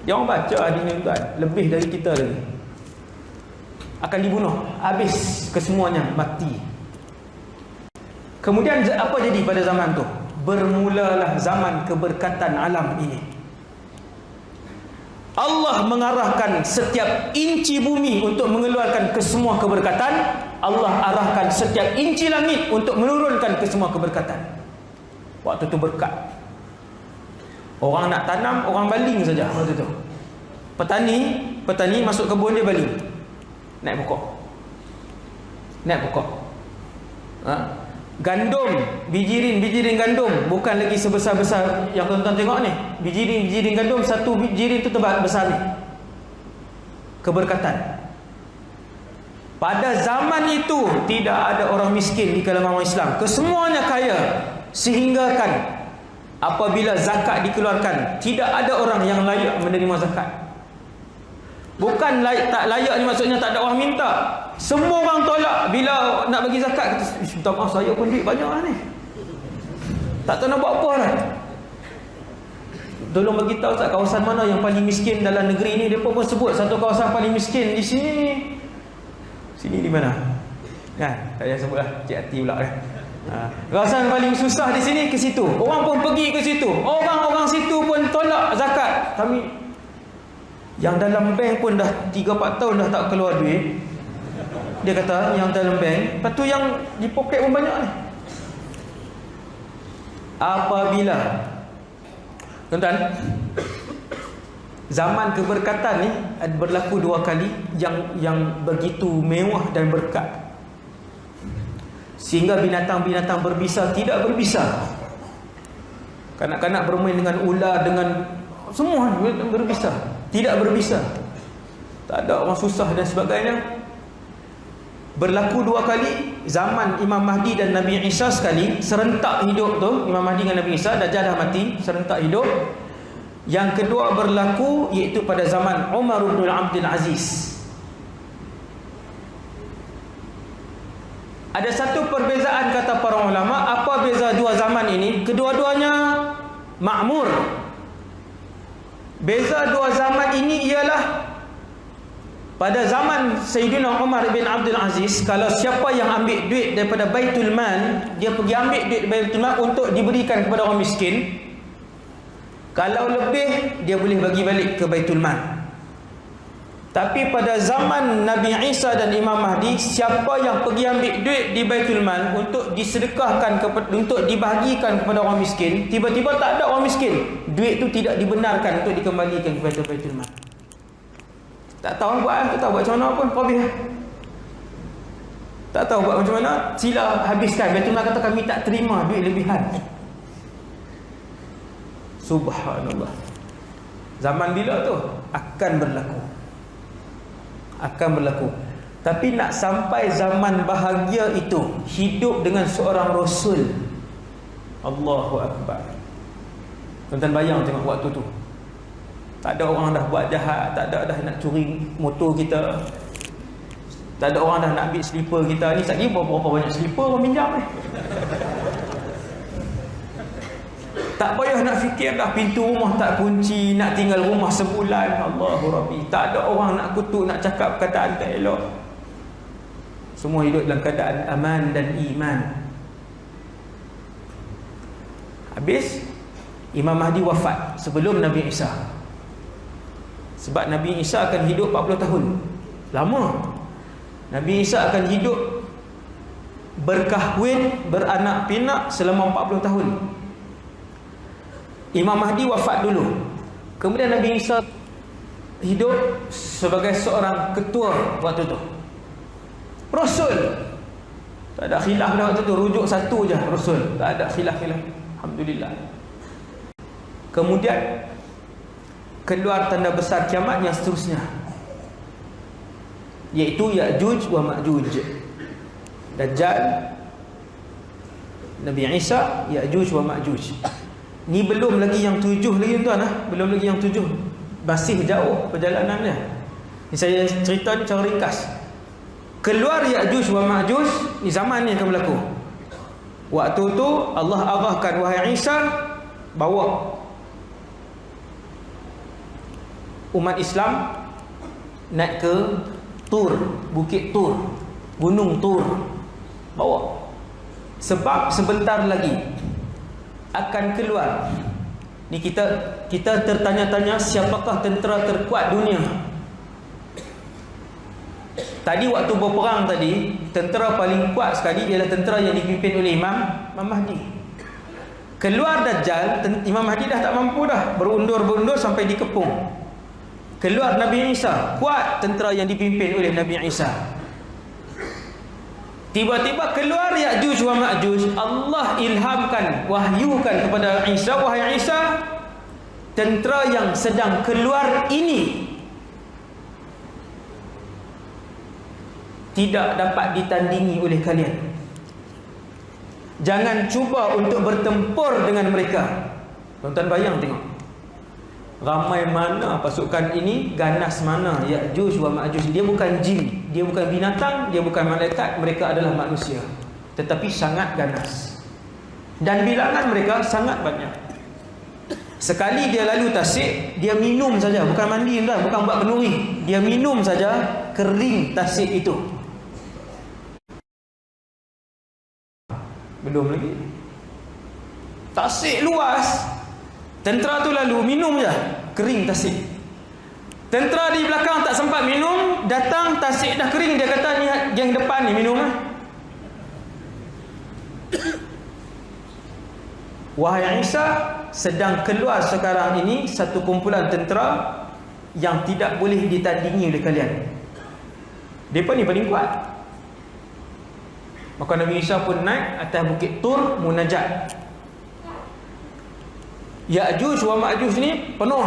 Dia orang baca hadis ni tuan, lebih dari kita lagi. Akan dibunuh, habis kesemuanya, mati. Kemudian apa jadi pada zaman tu? Bermulalah zaman keberkatan alam ini. Allah mengarahkan setiap inci bumi untuk mengeluarkan kesemua keberkatan. Allah arahkan setiap inci langit untuk menurunkan kesemua keberkatan. Waktu tu berkat. Orang nak tanam, orang baling saja waktu tu. Petani masuk kebun dia baling. Naik pokok. Gandum, bijirin gandum bukan lagi sebesar-besar yang tuan-tuan tengok ni. Bijirin gandum, satu bijirin tu tebal besar ni. Keberkatan. Pada zaman itu tidak ada orang miskin di kalangan orang Islam. Kesemuanya kaya, sehingga kan apabila zakat dikeluarkan, tidak ada orang yang layak menerima zakat. Bukan tak layak ni maksudnya tak ada orang minta. Semua orang tolak bila nak bagi zakat. Kata, minta maaf, saya pun duit banyak lah ni, tak tahu nak buat apa lah. Tolong bagi tahu tak kawasan mana yang paling miskin dalam negeri ni. Dia pun sebut satu kawasan paling miskin di sini. Sini di mana? Kan, tak payah sebut lah, cik hati pula kan. Kawasan paling susah di sini, ke situ. Orang pun pergi ke situ. Orang-orang situ pun tolak zakat. Kami yang dalam bank pun dah 3-4 tahun dah tak keluar duit. Dia kata yang dalam bank, lepas tu yang di poket pun banyak ni. Apabila tuan-tuan, zaman keberkatan ni berlaku 2 kali yang begitu mewah dan berkat, sehingga binatang-binatang berbisa tidak berbisa. Kanak-kanak bermain dengan ular, dengan semua berbisa, tidak berbisa. Tak ada orang susah dan sebagainya. Berlaku 2 kali. Zaman Imam Mahdi dan Nabi Isa sekali, serentak hidup tu. Imam Mahdi dengan Nabi Isa, Dajjal dah mati, serentak hidup. Yang kedua berlaku iaitu pada zaman Umar bin Abdul Aziz. Ada satu perbezaan kata para ulama. Apa beza dua zaman ini? Kedua-duanya makmur. Beza dua zaman ini ialah pada zaman Sayyidina Umar bin Abdul Aziz, kalau siapa yang ambil duit daripada Baitul Mal, dia pergi ambil duit Baitul Mal untuk diberikan kepada orang miskin. Kalau lebih, dia boleh bagi balik ke Baitul Mal. Tapi pada zaman Nabi Isa dan Imam Mahdi, siapa yang pergi ambil duit di Baitul Mal untuk disedekahkan, untuk dibahagikan kepada orang miskin, tiba-tiba tak ada orang miskin, duit tu tidak dibenarkan untuk dikembalikan kepada Baitul Mal. Tak tahu buat, tak tahu buat macam mana pun, probably tak tahu buat macam mana, sila habiskan. Baitul Mal kata kami tak terima duit lebihan. Subhanallah. Zaman bila tu? Akan berlaku. Tapi nak sampai zaman bahagia itu, hidup dengan seorang Rasul. Allahu Akbar. Tuan-tuan bayang tengok waktu tu. Tak ada orang dah buat jahat, tak ada dah nak curi motor kita, tak ada orang dah nak ambil slipper kita. Ni tak kira berapa banyak slipper orang pinjam ni. Tak payah nak fikir dah, pintu rumah tak kunci, nak tinggal rumah sebulan. Allahu Rabbi. Tak ada orang nak kutuk, nak cakap perkataan tak elok. Semua hidup dalam keadaan aman dan iman. Habis Imam Mahdi wafat sebelum Nabi Isa. Sebab Nabi Isa akan hidup 40 tahun. Lama. Nabi Isa akan hidup berkahwin, beranak pinak selama 40 tahun. Imam Mahdi wafat dulu. Kemudian Nabi Isa hidup sebagai seorang ketua waktu tu. Rasul. Tak ada khilaf dah waktu tu, rujuk satu je Rasul. Tak ada khilaf. Alhamdulillah. Kemudian keluar tanda besar kiamat yang seterusnya, iaitu Ya'juj wa Ma'juj. Dajjal, Nabi Isa, Ya'juj wa Ma'juj. Ni belum lagi yang 7 lagi tuan belum lagi yang 7. Masih jauh perjalanannya. Ni saya cerita ni cara ringkas. Keluar Ya'juj wa Ma'juj ni zaman ni akan berlaku. Waktu tu Allah arahkan wahai Isa, bawa umat Islam naik ke Tur, Bukit Tur, Gunung Tur. Bawa. Sebab sebentar lagi akan keluar. Ni kita tertanya-tanya siapakah tentera terkuat dunia. Tadi waktu berperang tadi, tentera paling kuat sekali ialah tentera yang dipimpin oleh Imam Mahdi. Keluar Dajjal, Imam Mahdi dah tak mampu dah, berundur-berundur sampai dikepung. Keluar Nabi Isa, kuat tentera yang dipimpin oleh Nabi Isa. Tiba-tiba keluar Ya'juj wa Ma'juj. Allah ilhamkan, wahyukan kepada Isa, wahai Isa, tentera yang sedang keluar ini tidak dapat ditandingi oleh kalian. Jangan cuba untuk bertempur dengan mereka. Tuan-tuan bayang tengok, ramai mana pasukan ini, ganas mana Ya'juj wa Ma'juj. Dia bukan jin, dia bukan binatang, dia bukan malaikat, mereka adalah manusia, tetapi sangat ganas. Dan bilangan mereka sangat banyak. Sekali dia lalu tasik, dia minum saja, bukan mandi dah, bukan buat kenduri. Dia minum saja, kering tasik itu. Belum lagi. Tasik luas. Tentera tu lalu minum je, kering tasik. Tentera di belakang tak sempat minum, datang tasik dah kering, dia kata ni yang depan ni minum lah. Wahai Isa, sedang keluar sekarang ini satu kumpulan tentera yang tidak boleh ditandingi oleh kalian. Mereka ni paling kuat. Maka Nabi Isa pun naik atas Bukit Tur, munajat. Ya'juj wa Ma'juj ni penuh,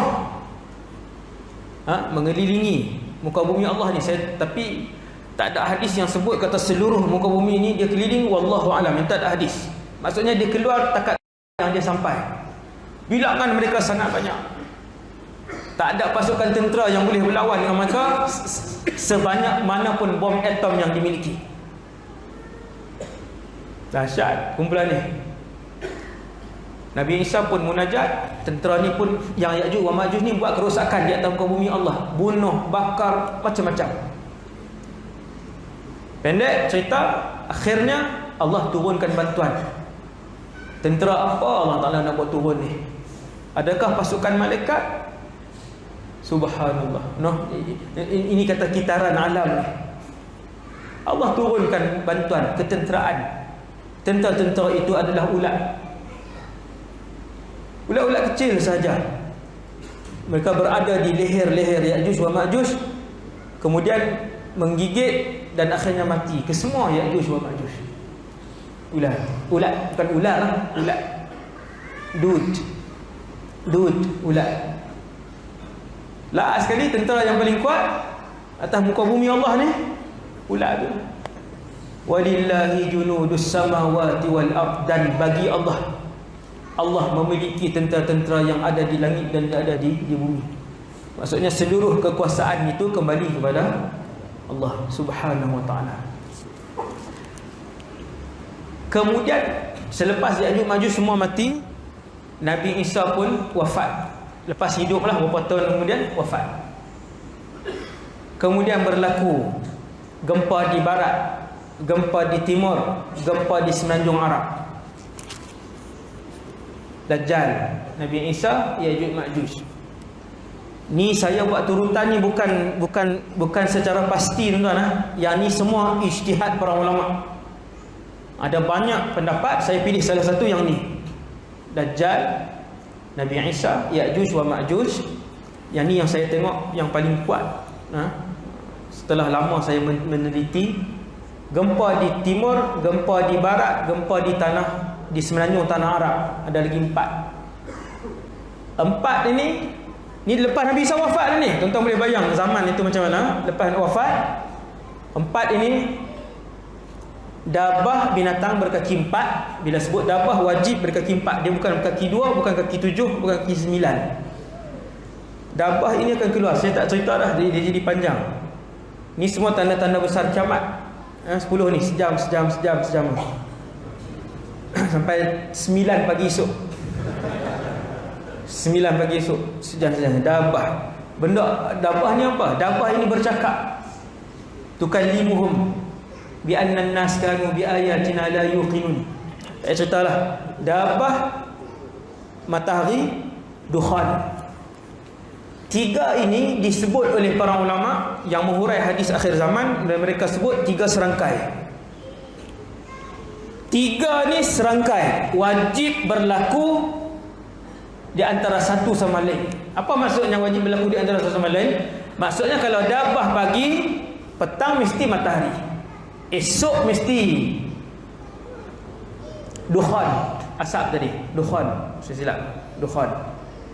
mengelilingi muka bumi Allah ni. Tapi tak ada hadis yang sebut kata seluruh muka bumi ni dia keliling, wallahu alam, tak ada hadis. Maksudnya dia keluar takat yang dia sampai. Bilangan mereka sangat banyak. Tak ada pasukan tentera yang boleh berlawan dengan mereka sebanyak manapun bom atom yang dimiliki. Dahsyat kumpulan ni. Nabi Isa pun munajat, tentera ni pun yang Ya'juj wa Ma'juj ni buat kerosakan di atas muka bumi Allah, bunuh, bakar, macam-macam. Pendek cerita, akhirnya Allah turunkan bantuan. Tentera apa Allah Ta'ala nak buat turun ni? Adakah pasukan malaikat? Subhanallah. No, ini kata kitaran alam ni. Allah turunkan bantuan, ketenteraan. Tentera-tentera itu adalah ulat. Ulat-ulat kecil saja. Mereka berada di leher-leher Ya'juj wa Ma'juj, kemudian menggigit dan akhirnya mati kesemua Ya'juj wa Ma'juj. Ulat bukan ular lah, ulat. Dud ulat. Last sekali tentera yang paling kuat atas muka bumi Allah ni, ulat tu. Walillahi junudus samawati wal ard, dan bagi Allah memiliki tentera-tentera yang ada di langit dan ada di bumi. Maksudnya seluruh kekuasaan itu kembali kepada Allah Subhanahu wa ta'ala. Kemudian selepas Ya'juj Ma'juj semua mati, Nabi Isa pun wafat. Lepas hiduplah beberapa tahun kemudian wafat. Kemudian berlaku gempa di barat, gempa di timur, gempa di semenanjung Arab. Dajjal, Nabi Isa, Ya'juj Ma'juj. Ni saya buat turutan ni bukan secara pasti tuan-tuan. Yang ni semua ijtihad para ulama. Ada banyak pendapat, saya pilih salah satu yang ni. Dajjal, Nabi Isa, Ya'juj wa Ma'juj. Yang ni yang saya tengok yang paling kuat. Setelah lama saya meneliti, gempa di timur, gempa di barat, gempa di semenanjung tanah Arab. Ada lagi 4 ini lepas Nabi Isa wafat ni. Tuan-tuan boleh bayang zaman itu macam mana. Lepas wafat, 4 ini Dabah binatang berkaki 4. Bila sebut dabah wajib berkaki 4. Dia bukan berkaki 2, bukan kaki 7, bukan kaki 9. Dabah ini akan keluar. Saya tak cerita dah, dia jadi panjang. Ni semua tanda-tanda besar kiamat. 10 ni, sejam. Sampai 9 pagi esok. 9 pagi esok, sejam. Dabah. Benda dabah ni apa? Dabah ini bercakap. Tukallimuhum bi anna an-nas kanu bi ayatina la yuqinun. Ceritalah. Dabah, matahari, dukhan. 3 ini disebut oleh para ulama yang menghurai hadis akhir zaman, dan mereka sebut 3 serangkai. 3 ni serangkai wajib berlaku di antara satu sama lain. Apa maksudnya wajib berlaku di antara satu sama lain? Maksudnya kalau dabah pagi, petang mesti matahari, esok mesti dukhan, asap tadi, dukhan, saya silap, dukhan,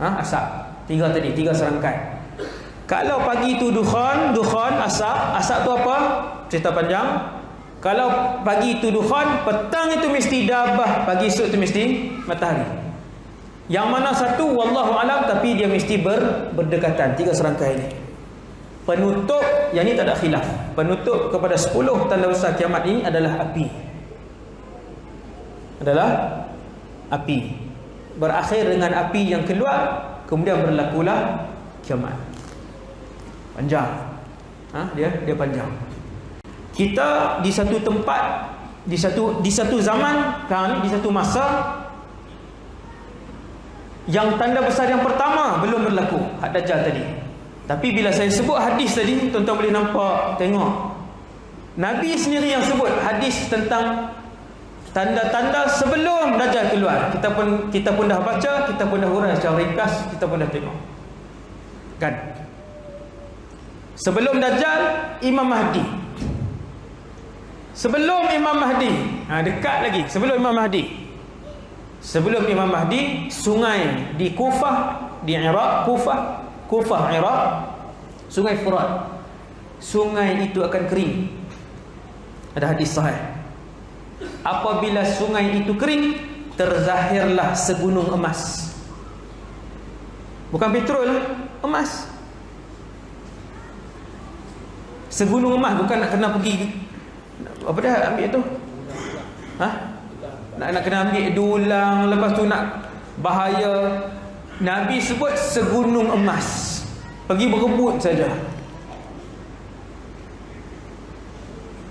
asap. 3 tadi, 3 serangkai. Kalau pagi tu dukhan, asap tu apa? Cerita panjang. Kalau pagi tu dukhan, petang itu mesti dabah, pagi esok tu mesti matahari. Yang mana satu wallahu alam, tapi dia mesti berdekatan. 3 serangkai ini. Penutup, yang ni tak ada khilaf. Penutup kepada 10 tanda besar kiamat ini adalah api. Berakhir dengan api yang keluar, kemudian berlakulah kiamat. Panjang. Dia panjang. Kita di satu tempat, di satu zaman, di satu masa, yang tanda besar yang pertama belum berlaku, had Dajjal tadi. Tapi bila saya sebut hadis tadi, tuan-tuan boleh nampak, tengok. Nabi sendiri yang sebut hadis tentang tanda-tanda sebelum Dajjal keluar. Kita pun dah baca, kita pun dah hurai secara ringkas, kita pun dah tengok. Kan? Sebelum Dajjal, Imam Mahdi. Sebelum Imam Mahdi, dekat lagi, sebelum Imam Mahdi. Sebelum Imam Mahdi, sungai di Kufah, di Iraq, Kufah Iraq, sungai Furat. Sungai itu akan kering. Ada hadis sahih. Apabila sungai itu kering, terzahirlah segunung emas. Bukan petrol, emas. Segunung emas, bukan nak kena pergi apa dah ambil tu? Nak kena ambil dulang, lepas tu nak bahaya. Nabi sebut segunung emas. Pergi berebut saja.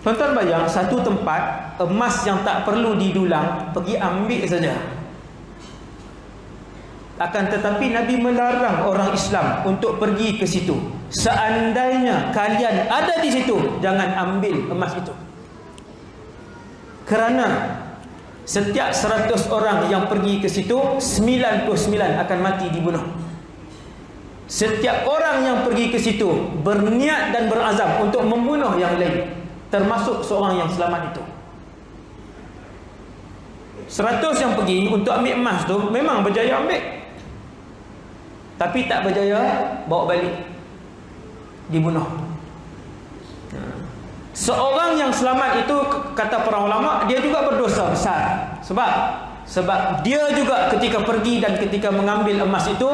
Tuan-tuan bayang, satu tempat emas yang tak perlu didulang, pergi ambil saja. Akan tetapi Nabi melarang orang Islam untuk pergi ke situ. Seandainya kalian ada di situ, jangan ambil emas itu. Kerana setiap 100 orang yang pergi ke situ, 99 akan mati dibunuh. Setiap orang yang pergi ke situ berniat dan berazam untuk membunuh yang lain, termasuk seorang yang selamat itu. 100 yang pergi untuk ambil emas tu memang berjaya ambil, tapi tak berjaya bawa balik, dibunuh. Seorang yang selamat itu, kata para ulama, dia juga berdosa besar. Sebab dia juga ketika pergi dan ketika mengambil emas itu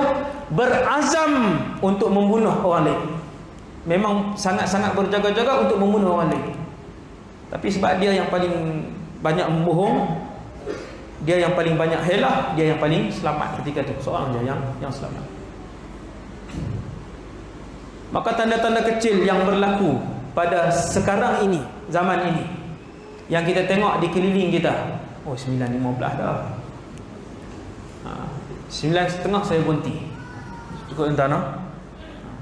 berazam untuk membunuh orang lain. Memang sangat-sangat berjaga-jaga untuk membunuh orang lain. Tapi sebab dia yang paling banyak membohong, dia yang paling banyak helah, dia yang paling selamat ketika itu. Seorang je yang selamat. Maka tanda-tanda kecil yang berlaku pada sekarang ini, zaman ini, yang kita tengok di keliling kita. 9.15 dah. 9.30 saya berhenti. Cukup tuan-tuan.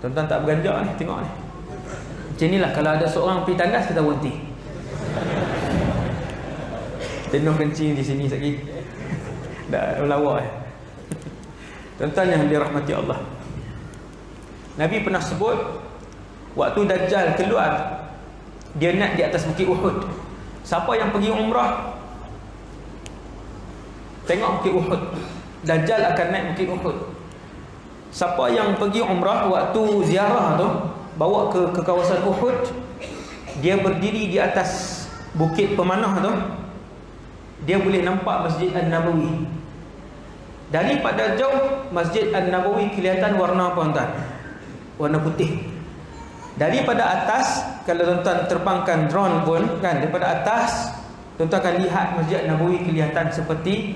Tuan-tuan tak berganjak ni, tengok ni. Macam inilah kalau ada seorang pergi tandas, kita berhenti. Tenuh kencing di sini sekali. Dah melawak. Tuan-tuan yang dirahmati Allah, Nabi pernah sebut, waktu Dajjal keluar, dia naik di atas bukit Uhud. Siapa yang pergi umrah, tengok bukit Uhud. Dajjal akan naik bukit Uhud. Siapa yang pergi umrah, waktu ziarah tu, bawa ke kawasan Uhud, dia berdiri di atas Bukit Pemanah tu, dia boleh nampak Masjid An-Nabawi. Daripada jauh Masjid An-Nabawi kelihatan warna apa tuan? Warna putih. Daripada atas, kalau tuan-tuan terbangkan drone pun kan, daripada atas tuan-tuan akan lihat Masjid An-Nabawi kelihatan seperti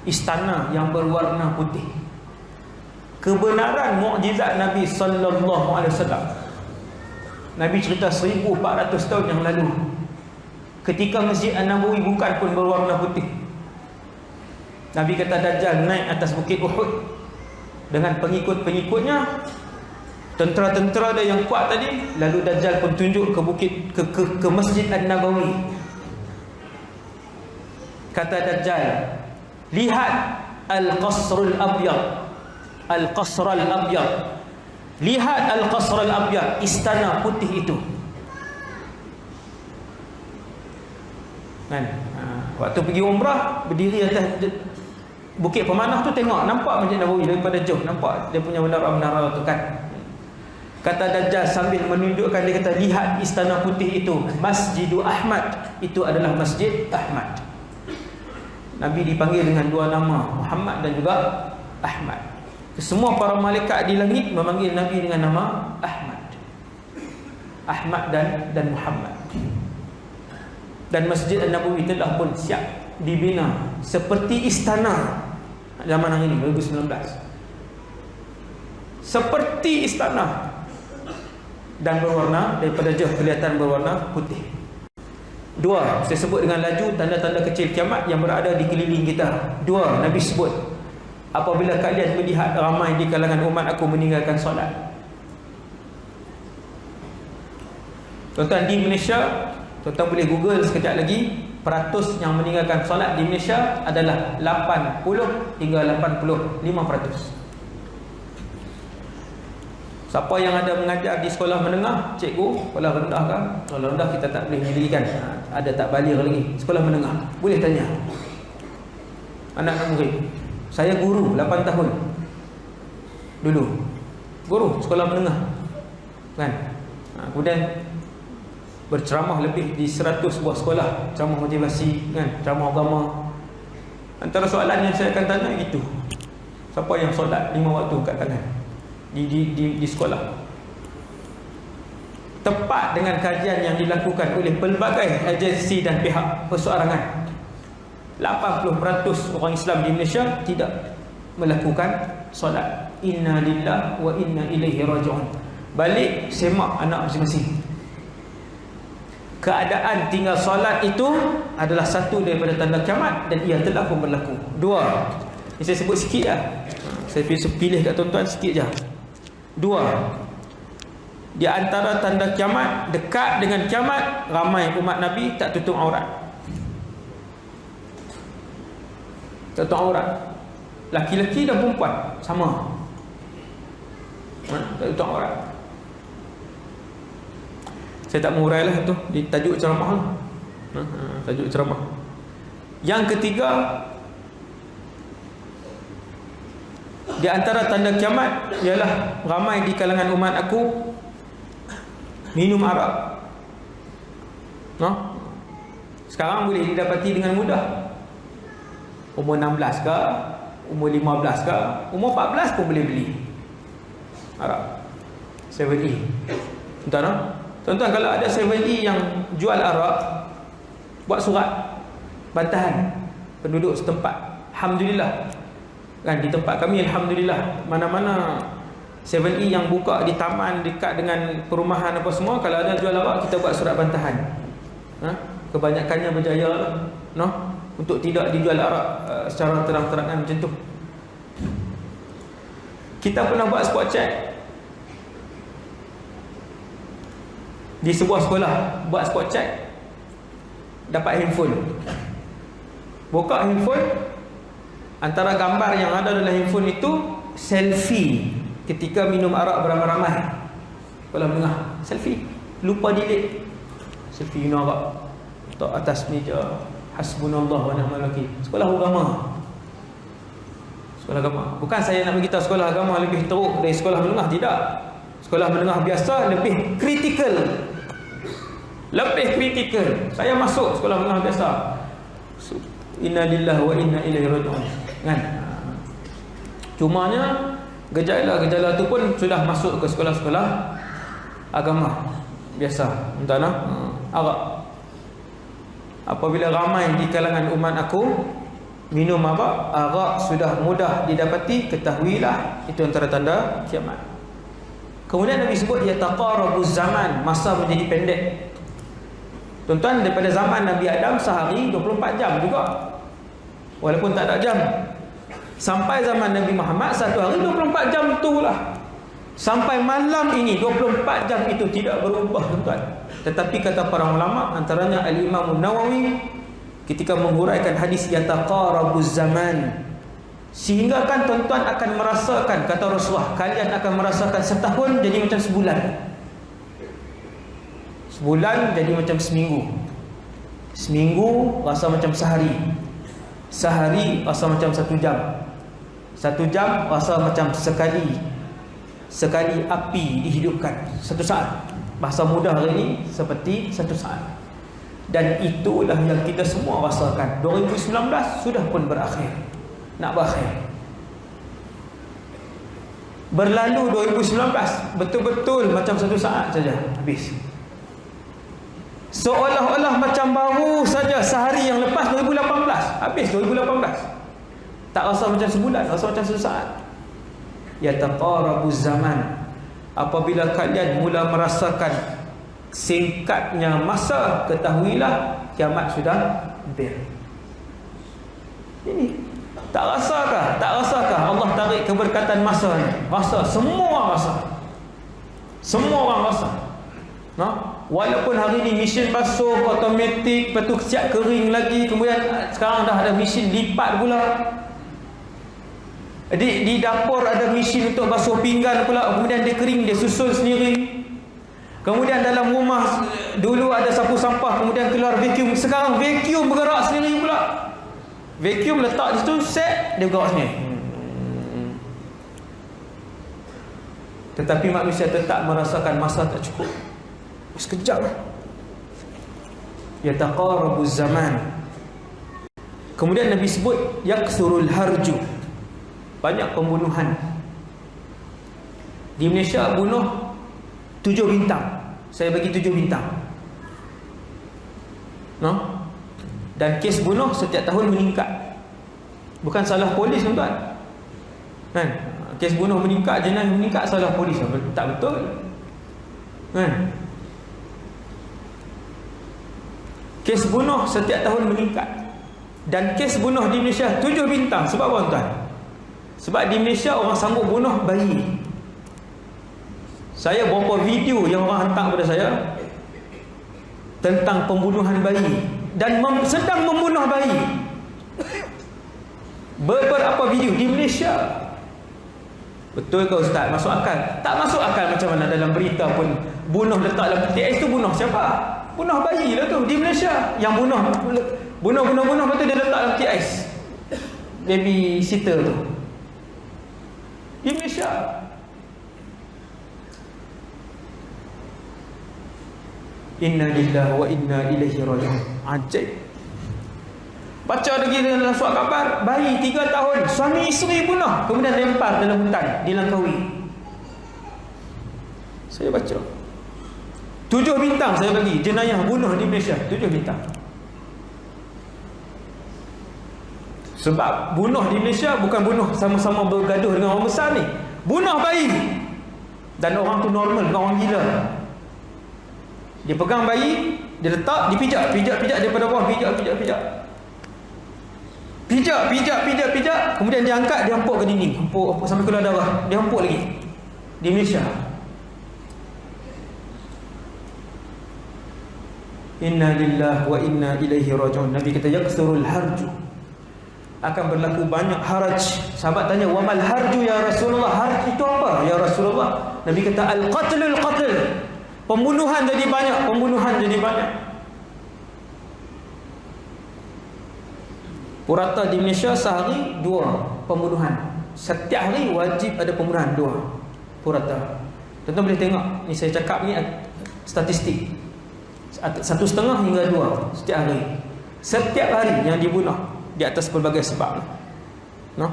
istana yang berwarna putih. Kebenaran mukjizat Nabi sallallahu alaihi wasallam. Nabi cerita 1400 tahun yang lalu, ketika Masjid An-Nabawi bukan pun berwarna putih, Nabi kata Dajjal naik atas bukit Uhud dengan pengikut-pengikutnya, tentera-tentera dia yang kuat tadi. Lalu Dajjal pun tunjuk ke bukit ke Masjid An-Nabawi. Kata Dajjal, lihat Al-Qasrul Abyad, Al-Qasrul Abyad, lihat Al-Qasrul Abyad, istana putih itu kan. Waktu pergi umrah, berdiri atas Bukit Pemanah tu, tengok nampak Masjid Nabawi daripada jauh, nampak dia punya menara-menara tu kan. Kata Dajjal sambil menunjukkan, dia kata, lihat istana putih itu, Masjidu Ahmad, itu adalah Masjid Ahmad. Nabi dipanggil dengan dua nama, Muhammad dan juga Ahmad. Semua para malaikat di langit memanggil Nabi dengan nama Ahmad. Ahmad dan Muhammad. Dan Masjid An-Nabawi telah pun siap dibina seperti istana zaman hari ini 2019, seperti istana, dan berwarna, daripada jauh kelihatan berwarna putih. Dua, saya sebut dengan laju tanda-tanda kecil kiamat yang berada di keliling kita. Dua, Nabi sebut, apabila kalian melihat ramai di kalangan umat aku meninggalkan solat. Tuan-tuan, di Malaysia, tuan-tuan boleh google sekejap lagi, peratus yang meninggalkan solat di Malaysia adalah 80 hingga 85%. Siapa yang ada mengajar di sekolah menengah, cikgu, sekolah rendah kan? Sekolah rendah kita tak boleh menyedihkan, ada tak balir lagi. Sekolah menengah, boleh tanya anak-anak murid. Saya guru 8 tahun dulu, guru sekolah menengah kan. Kemudian berceramah lebih di 100 buah sekolah, ceramah motivasi kan, ceramah agama. Antara soalan yang saya akan tanya itu, siapa yang solat 5 waktu kat tangan di sekolah? Tepat dengan kajian yang dilakukan oleh pelbagai agensi dan pihak perseorangan, 80% orang Islam di Malaysia tidak melakukan solat. Inna lillahi wa inna ilaihi raji'un. Balik semak anak masing-masing. Keadaan tinggal solat itu adalah satu daripada tanda kiamat, dan ia telah pun berlaku. Dua, ini saya sebut sikit lah, saya pilih kat tuan-tuan sikit je. Dua, di antara tanda kiamat, dekat dengan kiamat, ramai umat Nabi tak tutup aurat. Tak tutup aurat, laki-laki dan perempuan sama, tak tutup aurat. Saya tak mengurai lah tu di tajuk ceramah lah. Tajuk ceramah. Yang ketiga, di antara tanda kiamat ialah ramai di kalangan umat aku minum arak. Sekarang boleh didapati dengan mudah. Umur 16 ke, umur 15 ke, umur 14 pun boleh beli arak 7E. Entah tak? Tuan-tuan, kalau ada 7E yang jual arak, buat surat bantahan penduduk setempat. Alhamdulillah kan, di tempat kami alhamdulillah, mana-mana 7E yang buka di taman dekat dengan perumahan apa semua, kalau ada jual arak, kita buat surat bantahan. Kebanyakannya berjaya lah, untuk tidak dijual arak secara terang-terangan macam tu. Kita pernah buat spot check di sebuah sekolah, buat spot check, dapat handphone. Buka handphone, antara gambar yang ada dalam handphone itu selfie ketika minum arak beramai-ramai. Sekolah menengah, selfie, lupa delete. Selfie minum arak letak atas meja, hasbunallah wa ni'mal wakil. Sekolah agama. Sekolah agama. Bukan saya nak beritahu sekolah agama lebih teruk dari sekolah menengah, tidak. Sekolah menengah biasa lebih kritikal, lebih kritikal. Saya masuk sekolah menengah biasa. Inna lillahi wa inna ilaihi raji'un. Kan? Cumanya gejala-gejala tu pun sudah masuk ke sekolah-sekolah agama biasa. Entahlah. Arak. Apabila ramai di kalangan umat aku minum arak sudah mudah didapati, ketahuilah itu antara tanda kiamat. Kemudian Nabi sebut yataqarabuz zaman, masa menjadi pendek. Tuan-tuan, daripada zaman Nabi Adam sehari 24 jam juga, walaupun tak ada jam. Sampai zaman Nabi Muhammad satu hari 24 jam itulah. Sampai malam ini 24 jam itu tidak berubah, tuan-tuan. Tetapi kata para ulama, antaranya Al-Imam Nawawi ketika menguraikan hadis yataqarabuz zaman, sehingga kan tuan-tuan akan merasakan, kata Rasulullah, kalian akan merasakan setahun jadi macam sebulan, sebulan jadi macam seminggu, seminggu rasa macam sehari, sehari rasa macam 1 jam, 1 jam rasa macam sekali api dihidupkan, 1 saat. Bahasa mudah hari ini seperti 1 saat. Dan itulah yang kita semua rasakan. 2019 sudah pun berakhir, nak berakhir. Berlalu 2019 betul-betul macam 1 saat saja habis. Seolah-olah macam baru saja sehari yang lepas 2018 habis 2018. Tak rasa macam sebulan, rasa macam 1 saat. Yataqarabuz zaman. Apabila kalian mula merasakan singkatnya masa, ketahuilah kiamat sudah hampir. Ini tak rasakah? Tak rasakah Allah tarik keberkatan masa ni? Rasa, semua rasa. Semua orang rasa. Walaupun hari ni mesin basuh automatik, lepas tu siap kering lagi, kemudian sekarang dah ada mesin lipat pula. Di dapur ada mesin untuk basuh pinggan pula, kemudian dia kering, dia susun sendiri. Kemudian dalam rumah dulu ada sapu sampah, kemudian keluar vacuum, sekarang vacuum bergerak sendiri pula. Vacuum letak di situ, set, dia bergerak sendiri. Tetapi manusia tetap merasakan masa tak cukup. Sekejap. Yataqarabuz zaman. Kemudian Nabi sebut yakthurul harju, banyak pembunuhan. Di Malaysia bunuh 7 bintang. Saya bagi 7 bintang. Dan kes bunuh setiap tahun meningkat. Bukan salah polis, tuan-tuan. Kan? Kes bunuh meningkat, jenayah meningkat, salah polis. Tak betul. Kan? Kes bunuh setiap tahun meningkat. Dan kes bunuh di Malaysia 7 bintang. Sebab apa, tuan-tuan? Sebab di Malaysia orang sanggup bunuh bayi. Saya beberapa video yang orang hantar kepada saya tentang pembunuhan bayi dan sedang membunuh bayi. Beberapa video di Malaysia. Betul ke Ustaz? Masuk akal? Tak masuk akal macam mana dalam berita pun bunuh letak dalam peti ais tu bunuh siapa? Bunuh bayi lah tu di Malaysia. Yang bunuh lepas tu dia letak dalam peti ais. Baby sitter tu. Di Malaysia. Inna lillahi wa inna ilaihi raji'un. Ajaib. Baca lagi dalam surat khabar, bayi 3 tahun suami isteri bunuh, kemudian lempar dalam hutan, dilangkaui. Saya baca 7 bintang saya bagi jenayah bunuh di Malaysia, 7 bintang. Sebab bunuh di Malaysia bukan bunuh sama-sama bergaduh dengan orang besar ni. Bunuh bayi. Dan orang tu normal, bukan orang gila. Dia pegang bayi, dia letak, dipijak daripada bawah, pijak. Kemudian dia angkat, dia hempuk ke dinding. Hempuk sampai keluar darah. Dia hempuk lagi. Di Malaysia. Inna lillahi wa inna ilaihi raji'un. Nabi kata yakthurul harju. Akan berlaku banyak haraj. Sahabat tanya, wa mal harju ya Rasulullah? Harj itu apa ya Rasulullah? Nabi kata al-qatlul qatl. Pembunuhan jadi banyak. Purata di Malaysia sehari 2 pembunuhan. Setiap hari wajib ada pembunuhan 2 purata. Tuan-tuan boleh tengok, ni saya cakap ni statistik. 1,5 hingga 2 setiap hari. Setiap hari yang dibunuh di atas pelbagai sebab. No?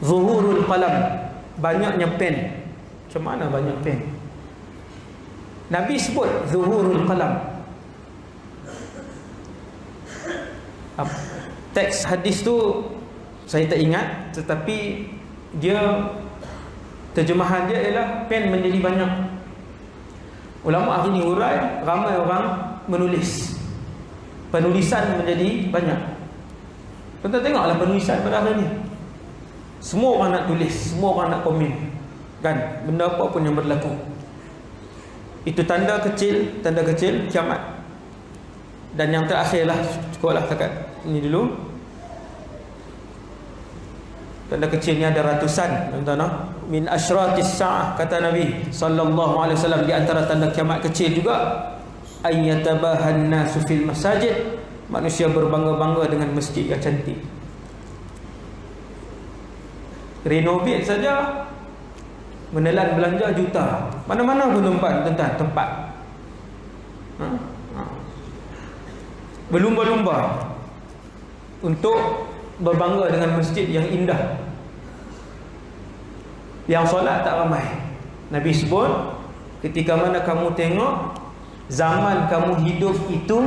Zuhurul qalam, banyaknya pen. Macam mana banyak pen? Nabi sebut zuhurul qalam. Teks hadis tu saya tak ingat, tetapi dia terjemahan dia ialah pen menjadi banyak. Ulama hari ni urai, ramai orang menulis, penulisan menjadi banyak. Tuan-tuan tengoklah penulisan pada hari ni, semua orang nak tulis, semua orang nak komen, kan, benda apa pun yang berlaku. Itu tanda kecil kiamat. Dan yang terakhirlah, cukuplah takat ini dulu. Tanda kecil ni ada ratusan, tuan-tuan. Min asyratis sa'ah, kata Nabi sallallahu alaihi wasallam, di antara tanda kiamat kecil juga ayyatabahan nasu fil masajid, manusia berbangga-bangga dengan masjid yang cantik. Renovate saja menelan belanja juta. Mana-mana pun tempat. Berlumba-lumba untuk berbangga dengan masjid yang indah, yang solat tak ramai. Nabi sebut, ketika mana kamu tengok zaman kamu hidup itu,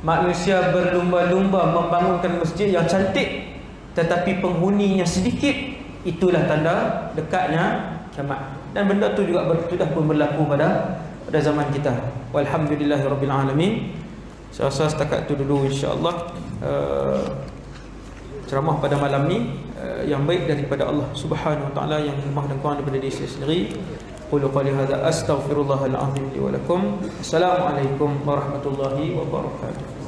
manusia berlumba-lumba membangunkan masjid yang cantik, tetapi penghuninya sedikit, itulah tanda dekatnya kiamat. Dan benda tu juga sudah pun berlaku pada zaman kita. Walhamdulillahirabbil alamin. Saya rasa setakat itu dulu insya-Allah ceramah pada malam ni yang baik daripada Allah Subhanahu wa taala, yang lemah dan kurang daripada diri saya sendiri. Qul qali hadza astaghfirullahal azim li wa lakum. Assalamualaikum warahmatullahi wabarakatuh.